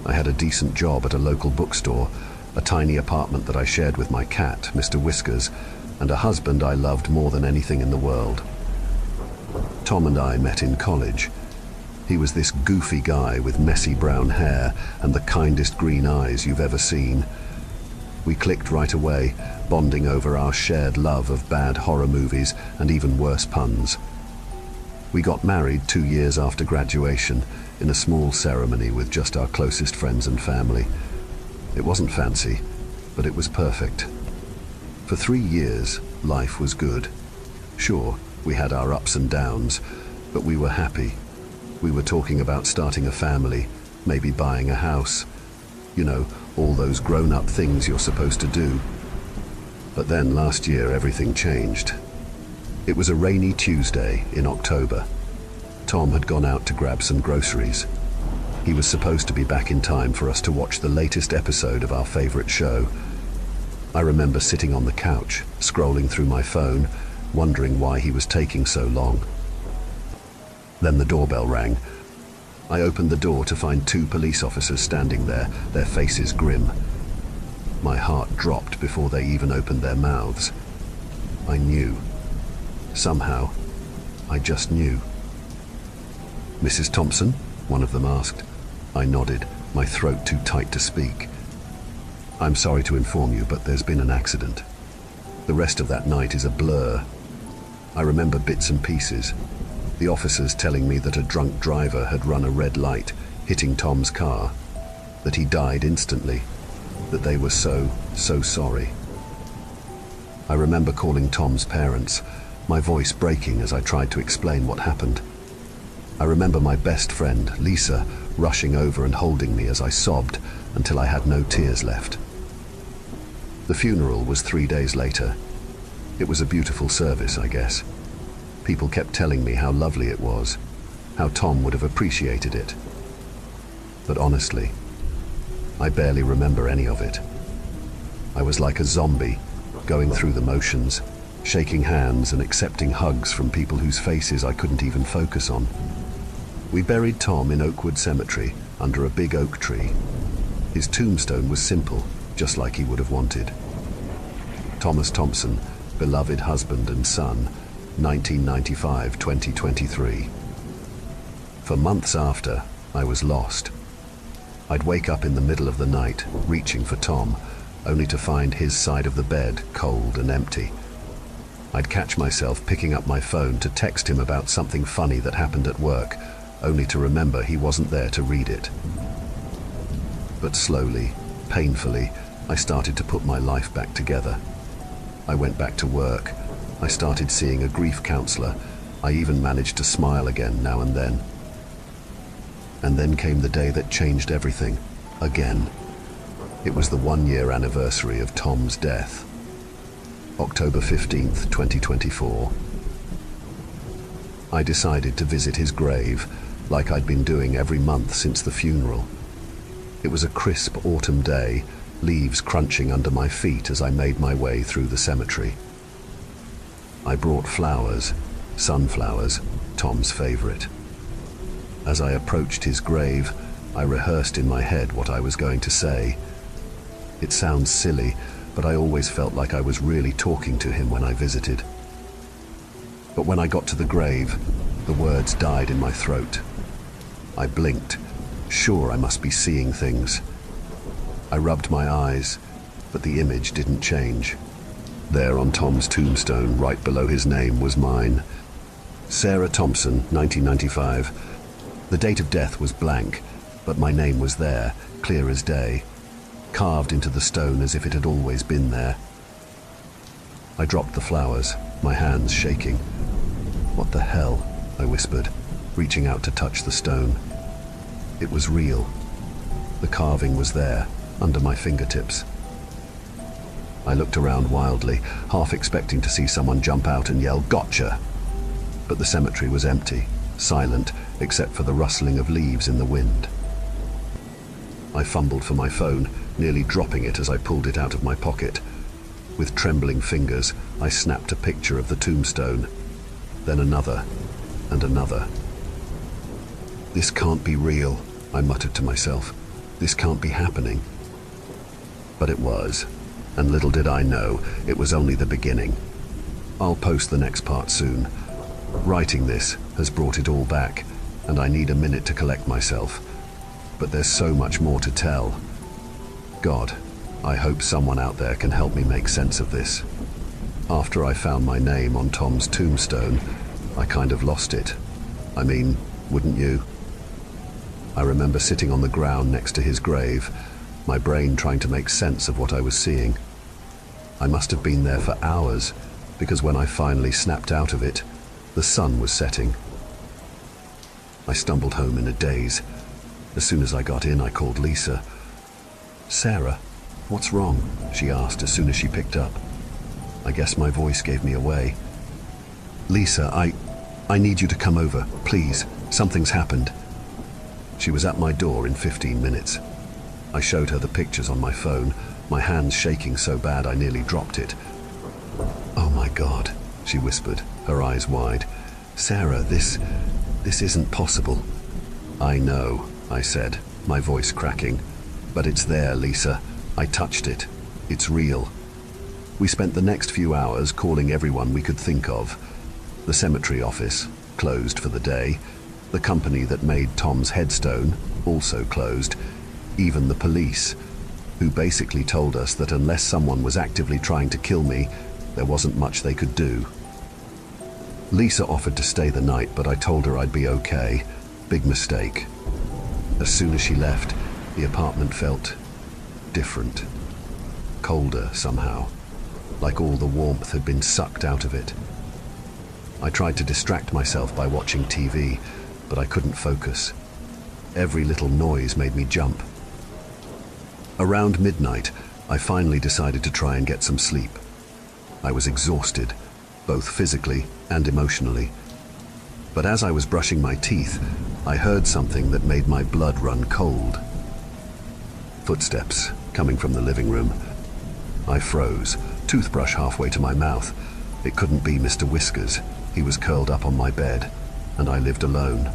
I had a decent job at a local bookstore, a tiny apartment that I shared with my cat, Mr. Whiskers, and a husband I loved more than anything in the world. Tom and I met in college. He was this goofy guy with messy brown hair and the kindest green eyes you've ever seen. We clicked right away, bonding over our shared love of bad horror movies and even worse puns. We got married 2 years after graduation in a small ceremony with just our closest friends and family. It wasn't fancy, but it was perfect. For 3 years, life was good. Sure, we had our ups and downs, but we were happy. We were talking about starting a family, maybe buying a house. You know, all those grown-up things you're supposed to do. But then last year, everything changed. It was a rainy Tuesday in October. Tom had gone out to grab some groceries. He was supposed to be back in time for us to watch the latest episode of our favorite show. I remember sitting on the couch, scrolling through my phone, wondering why he was taking so long. Then the doorbell rang. I opened the door to find 2 police officers standing there, their faces grim. My heart dropped before they even opened their mouths. I knew. Somehow, I just knew. "Mrs. Thompson?" one of them asked. I nodded, my throat too tight to speak. "I'm sorry to inform you, but there's been an accident." The rest of that night is a blur. I remember bits and pieces. The officers telling me that a drunk driver had run a red light, hitting Tom's car, that he died instantly, that they were so sorry. I remember calling Tom's parents, my voice breaking as I tried to explain what happened. I remember my best friend, Lisa, rushing over and holding me as I sobbed until I had no tears left. The funeral was 3 days later. It was a beautiful service, I guess. People kept telling me how lovely it was, how Tom would have appreciated it. But honestly, I barely remember any of it. I was like a zombie, going through the motions, shaking hands and accepting hugs from people whose faces I couldn't even focus on. We buried Tom in Oakwood Cemetery, under a big oak tree. His tombstone was simple, just like he would have wanted. Thomas Thompson, beloved husband and son, 1995-2023. For months after, I was lost. I'd wake up in the middle of the night, reaching for Tom, only to find his side of the bed cold and empty. I'd catch myself picking up my phone to text him about something funny that happened at work, only to remember he wasn't there to read it. But slowly, painfully, I started to put my life back together. I went back to work. I started seeing a grief counselor. I even managed to smile again now and then. And then came the day that changed everything, again. It was the 1-year anniversary of Tom's death. October 15th, 2024. I decided to visit his grave, like I'd been doing every month since the funeral. It was a crisp autumn day, leaves crunching under my feet as I made my way through the cemetery. I brought flowers, sunflowers, Tom's favorite. As I approached his grave, I rehearsed in my head what I was going to say. It sounds silly, but I always felt like I was really talking to him when I visited. But when I got to the grave, the words died in my throat. I blinked, sure I must be seeing things. I rubbed my eyes, but the image didn't change. There on Tom's tombstone, right below his name, was mine. Sarah Thompson, 1995. The date of death was blank, but my name was there, clear as day, carved into the stone as if it had always been there. I dropped the flowers, my hands shaking. "What the hell?" I whispered, reaching out to touch the stone. It was real. The carving was there, under my fingertips. I looked around wildly, half expecting to see someone jump out and yell, "Gotcha!" But the cemetery was empty, silent, except for the rustling of leaves in the wind. I fumbled for my phone, nearly dropping it as I pulled it out of my pocket. With trembling fingers, I snapped a picture of the tombstone, then another, and another. "This can't be real," I muttered to myself. "This can't be happening." But it was, and little did I know, it was only the beginning. I'll post the next part soon. Writing this has brought it all back, and I need a minute to collect myself. But there's so much more to tell. God, I hope someone out there can help me make sense of this. After I found my name on Tom's tombstone, I kind of lost it. I mean, wouldn't you? I remember sitting on the ground next to his grave, my brain trying to make sense of what I was seeing. I must have been there for hours, because when I finally snapped out of it, the sun was setting. I stumbled home in a daze. As soon as I got in, I called Lisa. "Sarah, what's wrong?" she asked as soon as she picked up. I guess my voice gave me away. "Lisa, I need you to come over, please. Something's happened." She was at my door in 15 minutes. I showed her the pictures on my phone, my hands shaking so bad I nearly dropped it. "Oh my God," she whispered, her eyes wide. "Sarah, this isn't possible." "I know," I said, my voice cracking. "But it's there, Lisa. I touched it. It's real." We spent the next few hours calling everyone we could think of. The cemetery office, closed for the day. The company that made Tom's headstone, also closed. Even the police, who basically told us that unless someone was actively trying to kill me, there wasn't much they could do. Lisa offered to stay the night, but I told her I'd be okay. Big mistake. As soon as she left, the apartment felt different. Colder somehow, like all the warmth had been sucked out of it. I tried to distract myself by watching TV, but I couldn't focus. Every little noise made me jump. Around midnight, I finally decided to try and get some sleep. I was exhausted, both physically and emotionally. But as I was brushing my teeth, I heard something that made my blood run cold. Footsteps coming from the living room. I froze, toothbrush halfway to my mouth. It couldn't be Mr. Whiskers. He was curled up on my bed, and I lived alone.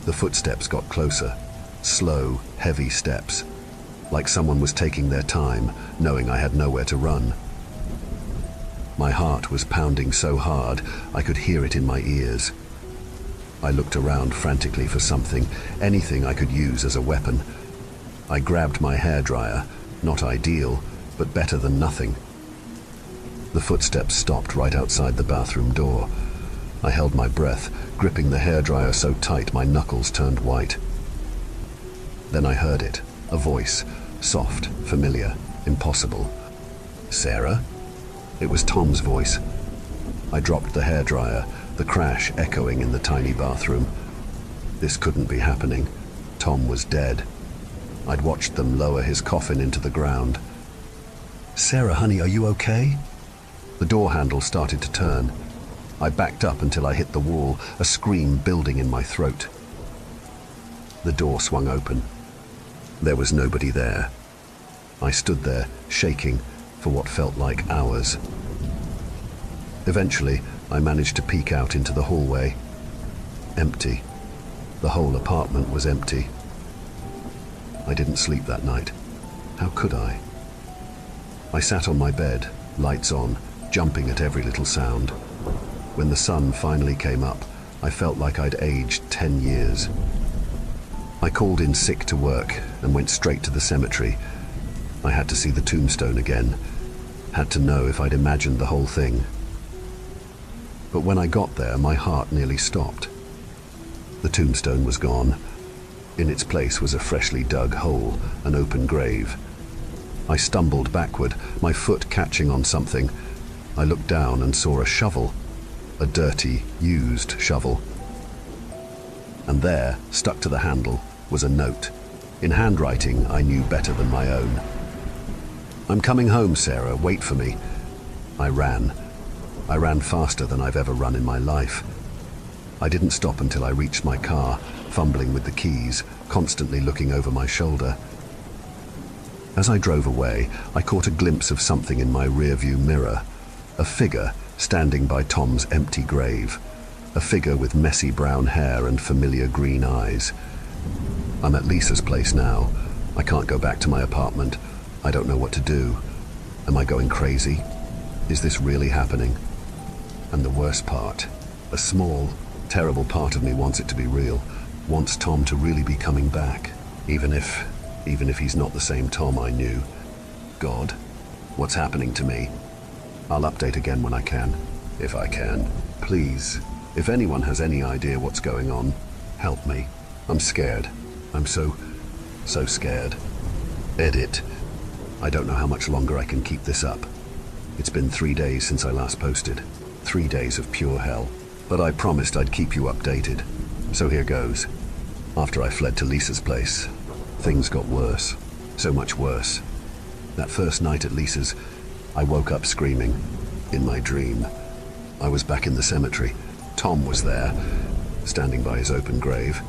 The footsteps got closer, slow, heavy steps, like someone was taking their time, knowing I had nowhere to run. My heart was pounding so hard I could hear it in my ears. I looked around frantically for something, anything I could use as a weapon. I grabbed my hairdryer, not ideal, but better than nothing. The footsteps stopped right outside the bathroom door. I held my breath, gripping the hairdryer so tight my knuckles turned white. Then I heard it, a voice, soft, familiar, impossible. Sarah? It was Tom's voice. I dropped the hairdryer, the crash echoing in the tiny bathroom. This couldn't be happening. Tom was dead. I'd watched them lower his coffin into the ground. Sarah, honey, are you okay? The door handle started to turn. I backed up until I hit the wall, a scream building in my throat. The door swung open. There was nobody there. I stood there, shaking, for what felt like hours. Eventually, I managed to peek out into the hallway. Empty. The whole apartment was empty. I didn't sleep that night. How could I? I sat on my bed, lights on, jumping at every little sound. When the sun finally came up, I felt like I'd aged 10 years. I called in sick to work and went straight to the cemetery. I had to see the tombstone again. Had to know if I'd imagined the whole thing. But when I got there, my heart nearly stopped. The tombstone was gone. In its place was a freshly dug hole, an open grave. I stumbled backward, my foot catching on something. I looked down and saw a shovel, a dirty, used shovel. And there, stuck to the handle, was a note. In handwriting I knew better than my own. I'm coming home, Sarah, wait for me. I ran. I ran faster than I've ever run in my life. I didn't stop until I reached my car, fumbling with the keys, constantly looking over my shoulder. As I drove away, I caught a glimpse of something in my rearview mirror. A figure standing by Tom's empty grave. A figure with messy brown hair and familiar green eyes. I'm at Lisa's place now. I can't go back to my apartment. I don't know what to do. Am I going crazy? Is this really happening? And the worst part, a small, terrible part of me wants it to be real. Wants Tom to really be coming back. Even if he's not the same Tom I knew. God, what's happening to me? I'll update again when I can. If I can. Please, if anyone has any idea what's going on, help me. I'm scared. I'm so scared. Edit. I don't know how much longer I can keep this up. It's been 3 days since I last posted. 3 days of pure hell. But I promised I'd keep you updated. So here goes. After I fled to Lisa's place, things got worse. So much worse. That first night at Lisa's, I woke up screaming. In my dream. I was back in the cemetery. Tom was there, standing by his open grave.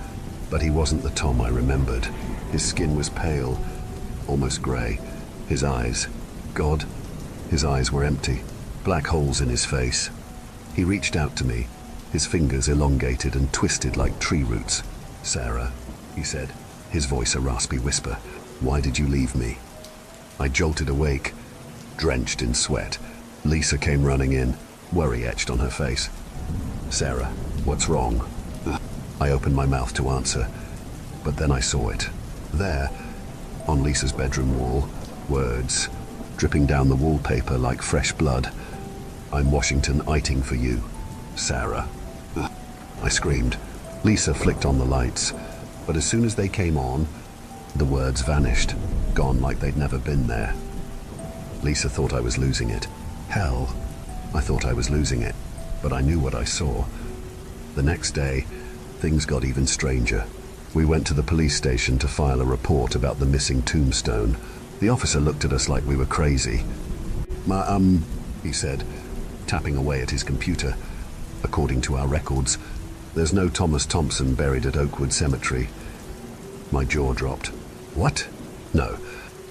But he wasn't the Tom I remembered. His skin was pale, almost grey. His eyes, God, his eyes were empty. Black holes in his face. He reached out to me, his fingers elongated and twisted like tree roots. Sarah, he said, his voice a raspy whisper. Why did you leave me? I jolted awake, drenched in sweat. Lisa came running in, worry etched on her face. "Sarah, what's wrong?" I opened my mouth to answer, but then I saw it. There, on Lisa's bedroom wall, words dripping down the wallpaper like fresh blood. "I'm Washington iting for you, Sarah." I screamed. Lisa flicked on the lights, but as soon as they came on, the words vanished, gone like they'd never been there. Lisa thought I was losing it. Hell, I thought I was losing it, but I knew what I saw. The next day, things got even stranger. We went to the police station to file a report about the missing tombstone. The officer looked at us like we were crazy. He said, tapping away at his computer. "According to our records, there's no Thomas Thompson buried at Oakwood Cemetery." My jaw dropped. "What? No,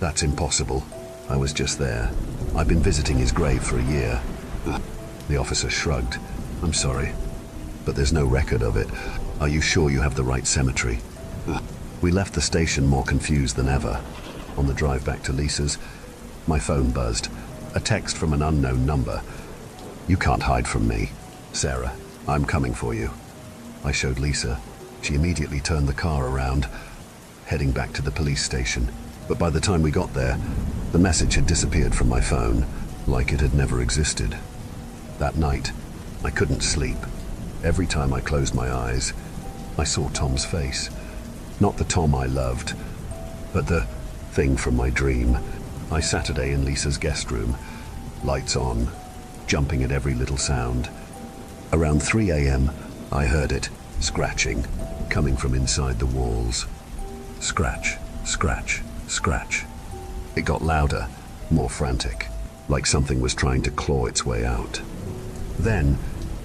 that's impossible. I was just there. I've been visiting his grave for a year." The officer shrugged. "I'm sorry, but there's no record of it. Are you sure you have the right cemetery?" We left the station more confused than ever. On the drive back to Lisa's, my phone buzzed. A text from an unknown number. "You can't hide from me, Sarah. I'm coming for you." I showed Lisa. She immediately turned the car around, heading back to the police station. But by the time we got there, the message had disappeared from my phone, like it had never existed. That night, I couldn't sleep. Every time I closed my eyes, I saw Tom's face. Not the Tom I loved, but the thing from my dream. I Saturday in Lisa's guest room, lights on, jumping at every little sound. Around 3 a.m., I heard it, scratching, coming from inside the walls. Scratch, scratch, scratch. It got louder, more frantic, like something was trying to claw its way out. Then,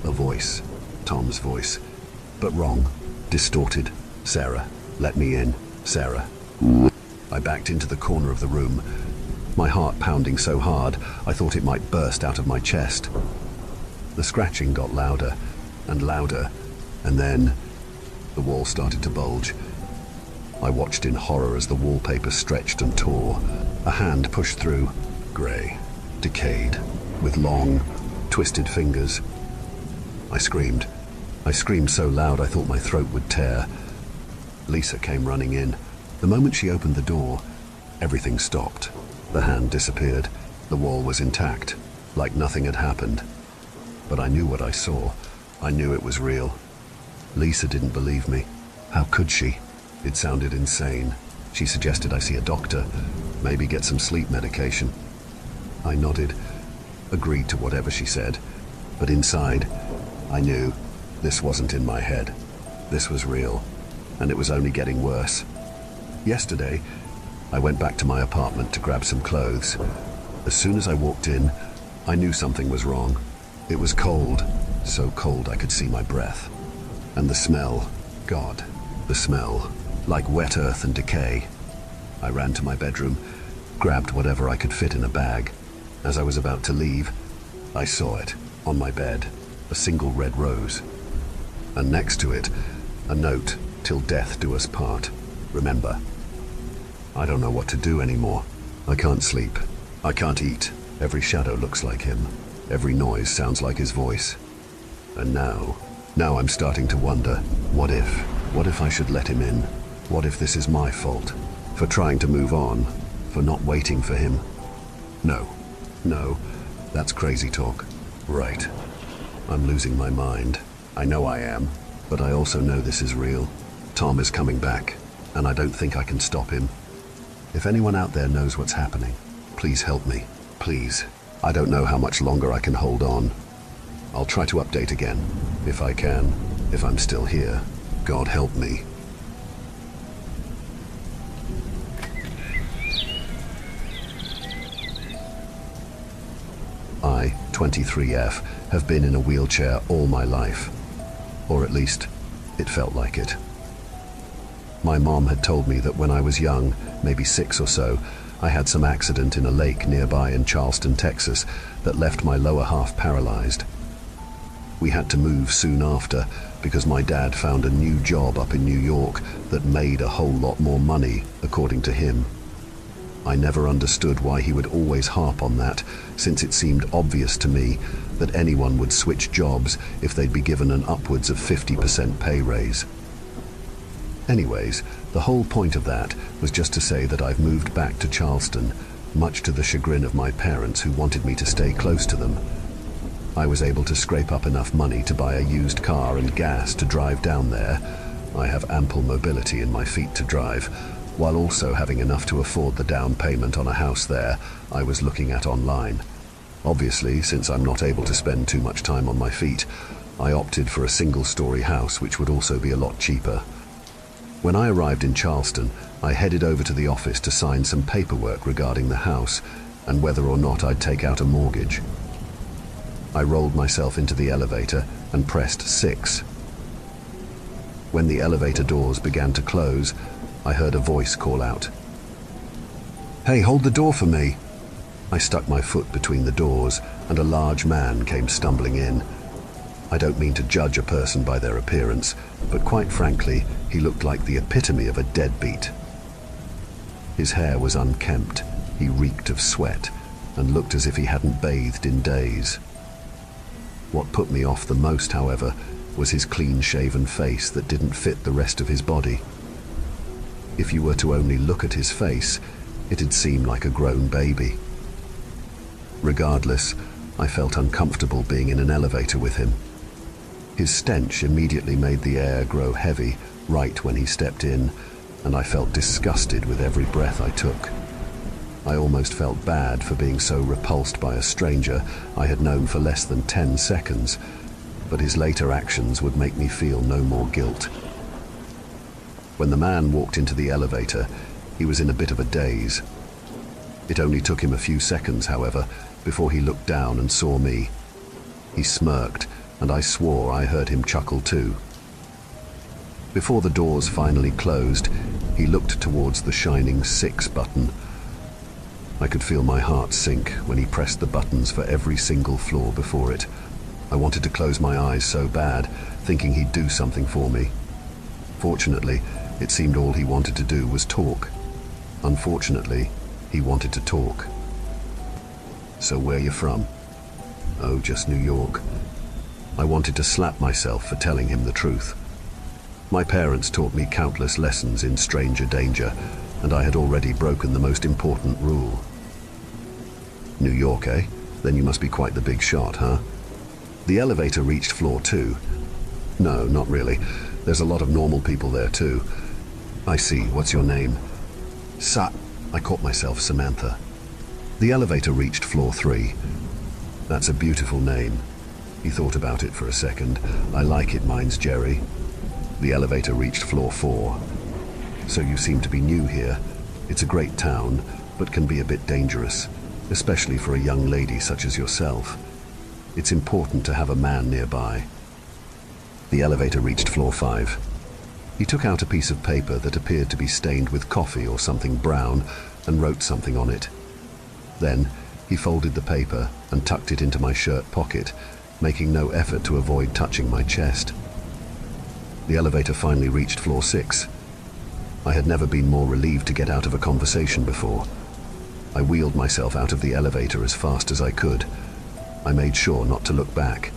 a voice, Tom's voice, but wrong, distorted. "Sarah, let me in, Sarah." I backed into the corner of the room, my heart pounding so hard I thought it might burst out of my chest. The scratching got louder and louder, and then the wall started to bulge. I watched in horror as the wallpaper stretched and tore. A hand pushed through, grey, decayed, with long, twisted fingers. I screamed. I screamed so loud I thought my throat would tear. Lisa came running in. The moment she opened the door, everything stopped. The hand disappeared. The wall was intact, like nothing had happened. But I knew what I saw. I knew it was real. Lisa didn't believe me. How could she? It sounded insane. She suggested I see a doctor, maybe get some sleep medication. I nodded, agreed to whatever she said, but inside, I knew this wasn't in my head. This was real, and it was only getting worse. Yesterday, I went back to my apartment to grab some clothes. As soon as I walked in, I knew something was wrong. It was cold, so cold I could see my breath. And the smell, God, the smell, like wet earth and decay. I ran to my bedroom, grabbed whatever I could fit in a bag. As I was about to leave, I saw it, on my bed, a single red rose. And next to it, a note, "Till death do us part. Remember." I don't know what to do anymore. I can't sleep. I can't eat. Every shadow looks like him. Every noise sounds like his voice. And now I'm starting to wonder, what if I should let him in? What if this is my fault? For trying to move on? For not waiting for him? No, that's crazy talk. Right. I'm losing my mind. I know I am, but I also know this is real. Tom is coming back, and I don't think I can stop him. If anyone out there knows what's happening, please help me. Please. I don't know how much longer I can hold on. I'll try to update again, if I can, if I'm still here. God help me. I, 23F, have been in a wheelchair all my life. Or at least, it felt like it. My mom had told me that when I was young, maybe 6 or so, I had some accident in a lake nearby in Charleston, Texas, that left my lower half paralyzed. We had to move soon after because my dad found a new job up in New York that made a whole lot more money, according to him. I never understood why he would always harp on that, since it seemed obvious to me that anyone would switch jobs if they'd be given an upwards of 50% pay raise. Anyways, the whole point of that was just to say that I've moved back to Charleston, much to the chagrin of my parents who wanted me to stay close to them. I was able to scrape up enough money to buy a used car and gas to drive down there. I have ample mobility in my feet to drive, while also having enough to afford the down payment on a house there I was looking at online. Obviously, since I'm not able to spend too much time on my feet, I opted for a single-story house which would also be a lot cheaper. When I arrived in Charleston, I headed over to the office to sign some paperwork regarding the house and whether or not I'd take out a mortgage. I rolled myself into the elevator and pressed 6. When the elevator doors began to close, I heard a voice call out, "Hey, hold the door for me." I stuck my foot between the doors and a large man came stumbling in. I don't mean to judge a person by their appearance, but quite frankly, he looked like the epitome of a deadbeat. His hair was unkempt, he reeked of sweat, and looked as if he hadn't bathed in days. What put me off the most, however, was his clean-shaven face that didn't fit the rest of his body. If you were to only look at his face, it'd seem like a grown baby. Regardless, I felt uncomfortable being in an elevator with him. His stench immediately made the air grow heavy right when he stepped in, and I felt disgusted with every breath I took. I almost felt bad for being so repulsed by a stranger I had known for less than 10 seconds, but his later actions would make me feel no more guilt. When the man walked into the elevator, he was in a bit of a daze. It only took him a few seconds, however, before he looked down and saw me. He smirked, and I swore I heard him chuckle too. Before the doors finally closed, he looked towards the shining 6 button. I could feel my heart sink when he pressed the buttons for every single floor before it. I wanted to close my eyes so bad, thinking he'd do something for me. Fortunately, it seemed all he wanted to do was talk. Unfortunately, he wanted to talk. "So where you from?" "Oh, just New York." I wanted to slap myself for telling him the truth. My parents taught me countless lessons in stranger danger, and I had already broken the most important rule. "New York, eh? Then you must be quite the big shot, huh?" The elevator reached floor 2. "No, not really. There's a lot of normal people there too." "I see. What's your name?" I caught myself, Samantha. The elevator reached floor 3. "That's a beautiful name." He thought about it for a second. "I like it, mine's Jerry." The elevator reached floor 4. "So you seem to be new here. It's a great town, but can be a bit dangerous, especially for a young lady such as yourself. It's important to have a man nearby." The elevator reached floor 5. He took out a piece of paper that appeared to be stained with coffee or something brown and wrote something on it. Then he folded the paper and tucked it into my shirt pocket, making no effort to avoid touching my chest. The elevator finally reached floor 6. I had never been more relieved to get out of a conversation before. I wheeled myself out of the elevator as fast as I could. I made sure not to look back.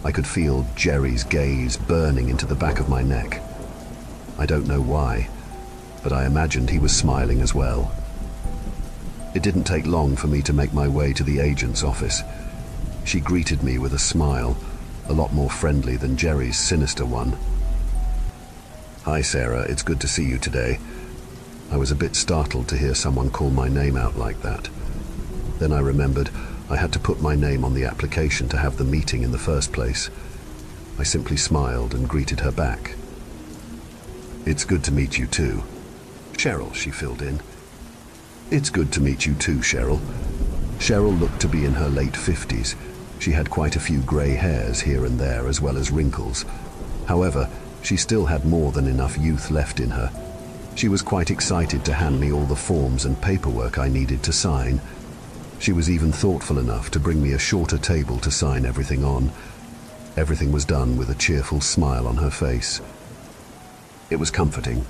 I could feel Jerry's gaze burning into the back of my neck. I don't know why, but I imagined he was smiling as well. It didn't take long for me to make my way to the agent's office. She greeted me with a smile, a lot more friendly than Jerry's sinister one. "Hi, Sarah, it's good to see you today." I was a bit startled to hear someone call my name out like that. Then I remembered I had to put my name on the application to have the meeting in the first place. I simply smiled and greeted her back. "It's good to meet you too." "Cheryl," she filled in. "It's good to meet you too, Cheryl." Cheryl looked to be in her late 50s. She had quite a few grey hairs here and there, as well as wrinkles. However, she still had more than enough youth left in her. She was quite excited to hand me all the forms and paperwork I needed to sign. She was even thoughtful enough to bring me a shorter table to sign everything on. Everything was done with a cheerful smile on her face. It was comforting.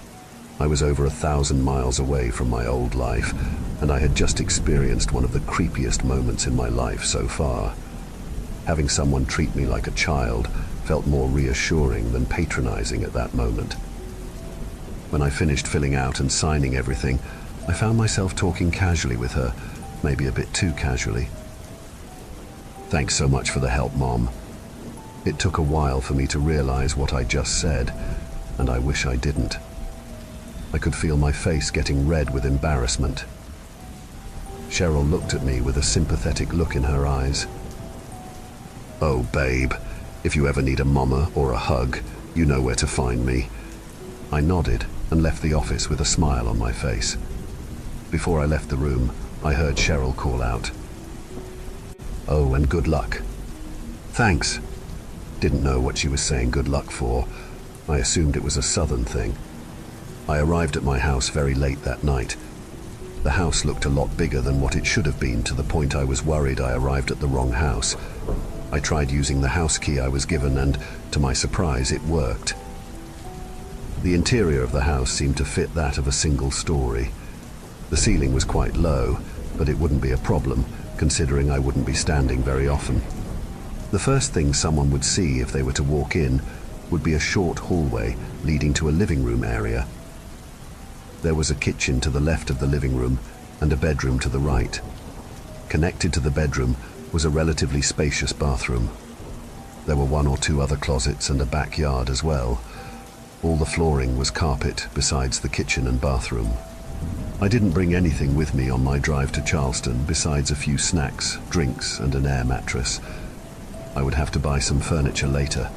I was over 1,000 miles away from my old life, and I had just experienced one of the creepiest moments in my life so far. Having someone treat me like a child felt more reassuring than patronizing at that moment. When I finished filling out and signing everything, I found myself talking casually with her, maybe a bit too casually. "Thanks so much for the help, Mom." It took a while for me to realize what I just said, and I wish I didn't. I could feel my face getting red with embarrassment. Cheryl looked at me with a sympathetic look in her eyes. "Oh, babe, if you ever need a mama or a hug, you know where to find me." I nodded and left the office with a smile on my face. Before I left the room, I heard Cheryl call out, "Oh, and good luck." "Thanks." Didn't know what she was saying good luck for. I assumed it was a southern thing. I arrived at my house very late that night. The house looked a lot bigger than what it should have been, to the point I was worried I arrived at the wrong house. I tried using the house key I was given, and to my surprise, it worked. The interior of the house seemed to fit that of a single story. The ceiling was quite low, but it wouldn't be a problem, considering I wouldn't be standing very often. The first thing someone would see if they were to walk in would be a short hallway leading to a living room area. There was a kitchen to the left of the living room and a bedroom to the right. Connected to the bedroom was a relatively spacious bathroom. There were 1 or 2 other closets and a backyard as well. All the flooring was carpet besides the kitchen and bathroom. I didn't bring anything with me on my drive to Charleston besides a few snacks, drinks, and an air mattress. I would have to buy some furniture later.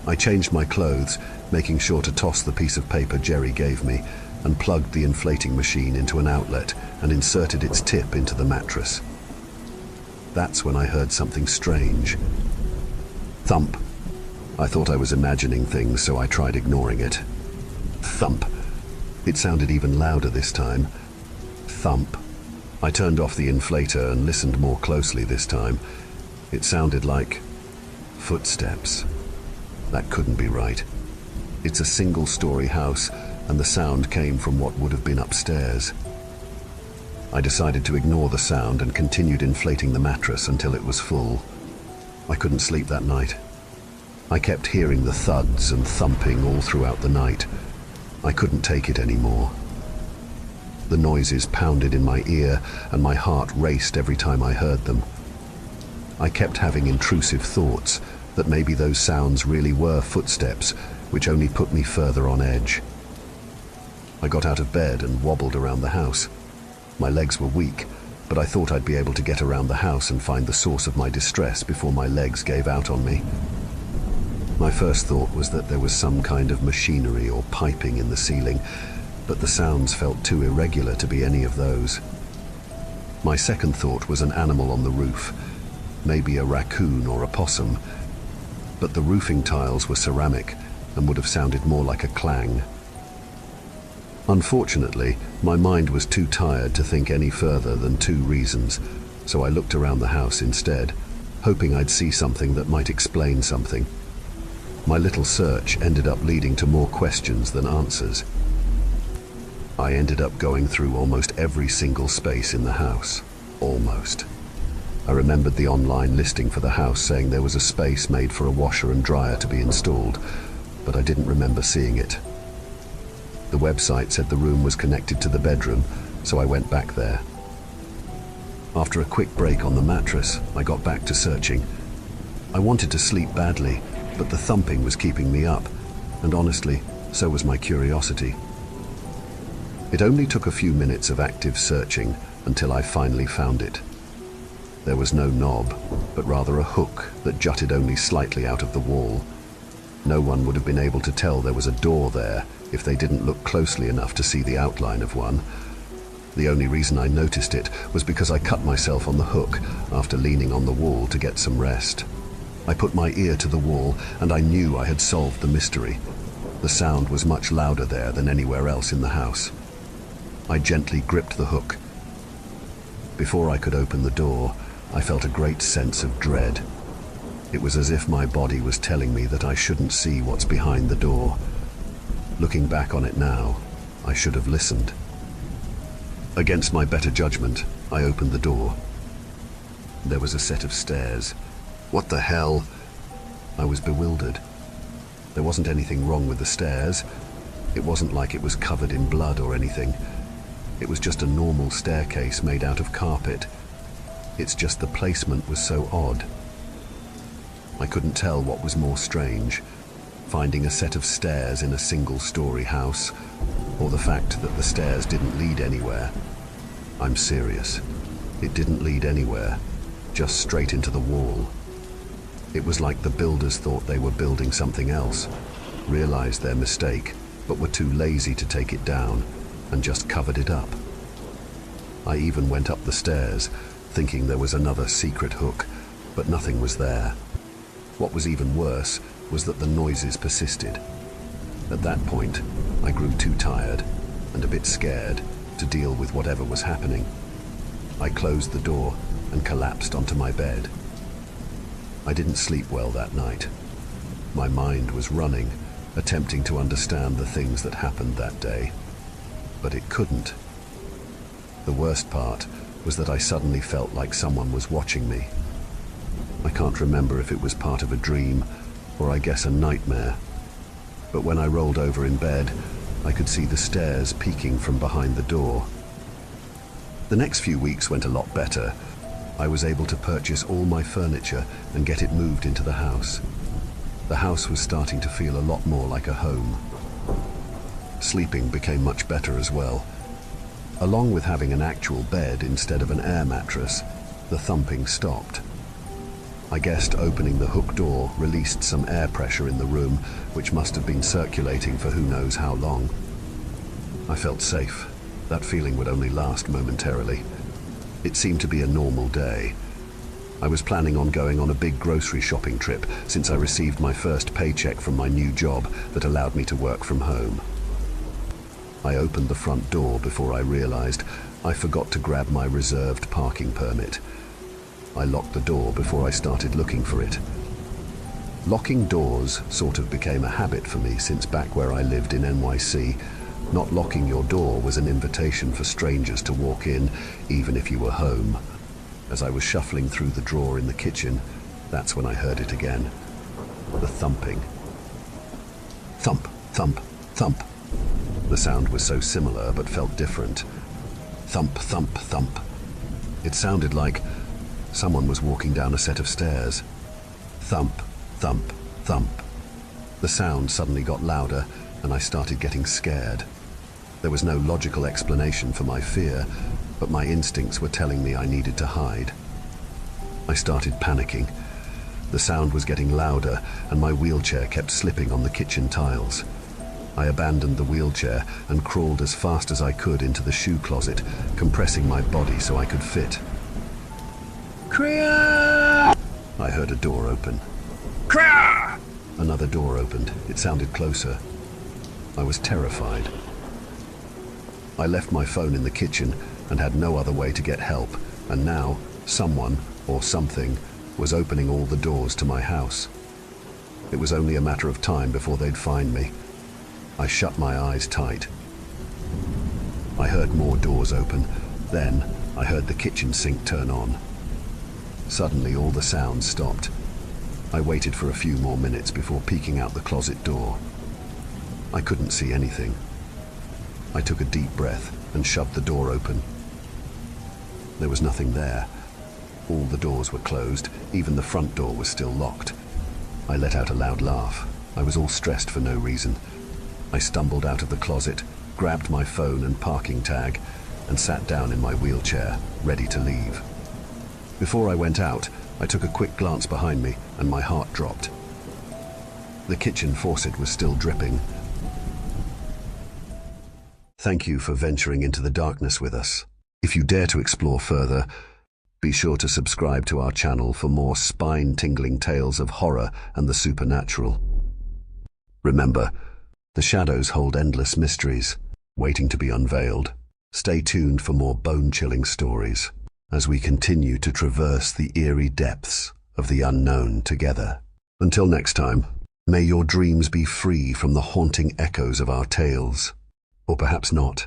I changed my clothes, making sure to toss the piece of paper Jerry gave me, and plugged the inflating machine into an outlet and inserted its tip into the mattress. That's when I heard something strange. Thump. I thought I was imagining things, so I tried ignoring it. Thump. It sounded even louder this time. Thump. I turned off the inflator and listened more closely this time. It sounded like footsteps. That couldn't be right. It's a single-story house, and the sound came from what would have been upstairs. I decided to ignore the sound and continued inflating the mattress until it was full. I couldn't sleep that night. I kept hearing the thuds and thumping all throughout the night. I couldn't take it anymore. The noises pounded in my ear, and my heart raced every time I heard them. I kept having intrusive thoughts that maybe those sounds really were footsteps, which only put me further on edge. I got out of bed and wobbled around the house. My legs were weak, but I thought I'd be able to get around the house and find the source of my distress before my legs gave out on me. My first thought was that there was some kind of machinery or piping in the ceiling, but the sounds felt too irregular to be any of those. My second thought was an animal on the roof, maybe a raccoon or a possum, but the roofing tiles were ceramic and would have sounded more like a clang. Unfortunately, my mind was too tired to think any further than 2 reasons, so I looked around the house instead, hoping I'd see something that might explain something. My little search ended up leading to more questions than answers. I ended up going through almost every single space in the house. Almost. I remembered the online listing for the house saying there was a space made for a washer and dryer to be installed, but I didn't remember seeing it. The website said the room was connected to the bedroom, so I went back there. After a quick break on the mattress, I got back to searching. I wanted to sleep badly, but the thumping was keeping me up, and honestly, so was my curiosity. It only took a few minutes of active searching until I finally found it. There was no knob, but rather a hook that jutted only slightly out of the wall. No one would have been able to tell there was a door there if they didn't look closely enough to see the outline of one. The only reason I noticed it was because I cut myself on the hook after leaning on the wall to get some rest. I put my ear to the wall and I knew I had solved the mystery. The sound was much louder there than anywhere else in the house. I gently gripped the hook. Before I could open the door, I felt a great sense of dread. It was as if my body was telling me that I shouldn't see what's behind the door. Looking back on it now, I should have listened. Against my better judgment, I opened the door. There was a set of stairs. What the hell? I was bewildered. There wasn't anything wrong with the stairs. It wasn't like it was covered in blood or anything. It was just a normal staircase made out of carpet. It's just the placement was so odd. I couldn't tell what was more strange, finding a set of stairs in a single-story house, or the fact that the stairs didn't lead anywhere. I'm serious. It didn't lead anywhere, just straight into the wall. It was like the builders thought they were building something else, realized their mistake, but were too lazy to take it down, and just covered it up. I even went up the stairs, thinking there was another secret hook, but nothing was there. What was even worse was that the noises persisted. At that point, I grew too tired and a bit scared to deal with whatever was happening. I closed the door and collapsed onto my bed. I didn't sleep well that night. My mind was running, attempting to understand the things that happened that day. But it couldn't. The worst part was that I suddenly felt like someone was watching me. I can't remember if it was part of a dream or I guess a nightmare. But when I rolled over in bed, I could see the stairs peeking from behind the door. The next few weeks went a lot better. I was able to purchase all my furniture and get it moved into the house. The house was starting to feel a lot more like a home. Sleeping became much better as well. Along with having an actual bed instead of an air mattress, the thumping stopped. I guessed opening the hook door released some air pressure in the room, which must have been circulating for who knows how long. I felt safe. That feeling would only last momentarily. It seemed to be a normal day. I was planning on going on a big grocery shopping trip since I received my first paycheck from my new job that allowed me to work from home. I opened the front door before I realized I forgot to grab my reserved parking permit. I locked the door before I started looking for it. Locking doors sort of became a habit for me since back where I lived in NYC. Not locking your door was an invitation for strangers to walk in, even if you were home. As I was shuffling through the drawer in the kitchen, that's when I heard it again. The thumping. Thump, thump, thump. The sound was so similar but felt different. Thump, thump, thump. It sounded like someone was walking down a set of stairs. Thump, thump, thump. The sound suddenly got louder and I started getting scared. There was no logical explanation for my fear, but my instincts were telling me I needed to hide. I started panicking. The sound was getting louder and my wheelchair kept slipping on the kitchen tiles. I abandoned the wheelchair and crawled as fast as I could into the shoe closet, compressing my body so I could fit. Kriya! I heard a door open. Kriya! Another door opened. It sounded closer. I was terrified. I left my phone in the kitchen and had no other way to get help, and now someone, or something, was opening all the doors to my house. It was only a matter of time before they'd find me. I shut my eyes tight. I heard more doors open. Then I heard the kitchen sink turn on. Suddenly all the sounds stopped. I waited for a few more minutes before peeking out the closet door. I couldn't see anything. I took a deep breath and shoved the door open. There was nothing there. All the doors were closed, even the front door was still locked. I let out a loud laugh. I was all stressed for no reason. I stumbled out of the closet, grabbed my phone and parking tag, and sat down in my wheelchair, ready to leave. Before I went out, I took a quick glance behind me and my heart dropped. The kitchen faucet was still dripping. Thank you for venturing into the darkness with us. If you dare to explore further, be sure to subscribe to our channel for more spine-tingling tales of horror and the supernatural. Remember, the shadows hold endless mysteries, waiting to be unveiled. Stay tuned for more bone-chilling stories as we continue to traverse the eerie depths of the unknown together. Until next time. May your dreams be free from the haunting echoes of our tales. Or perhaps not.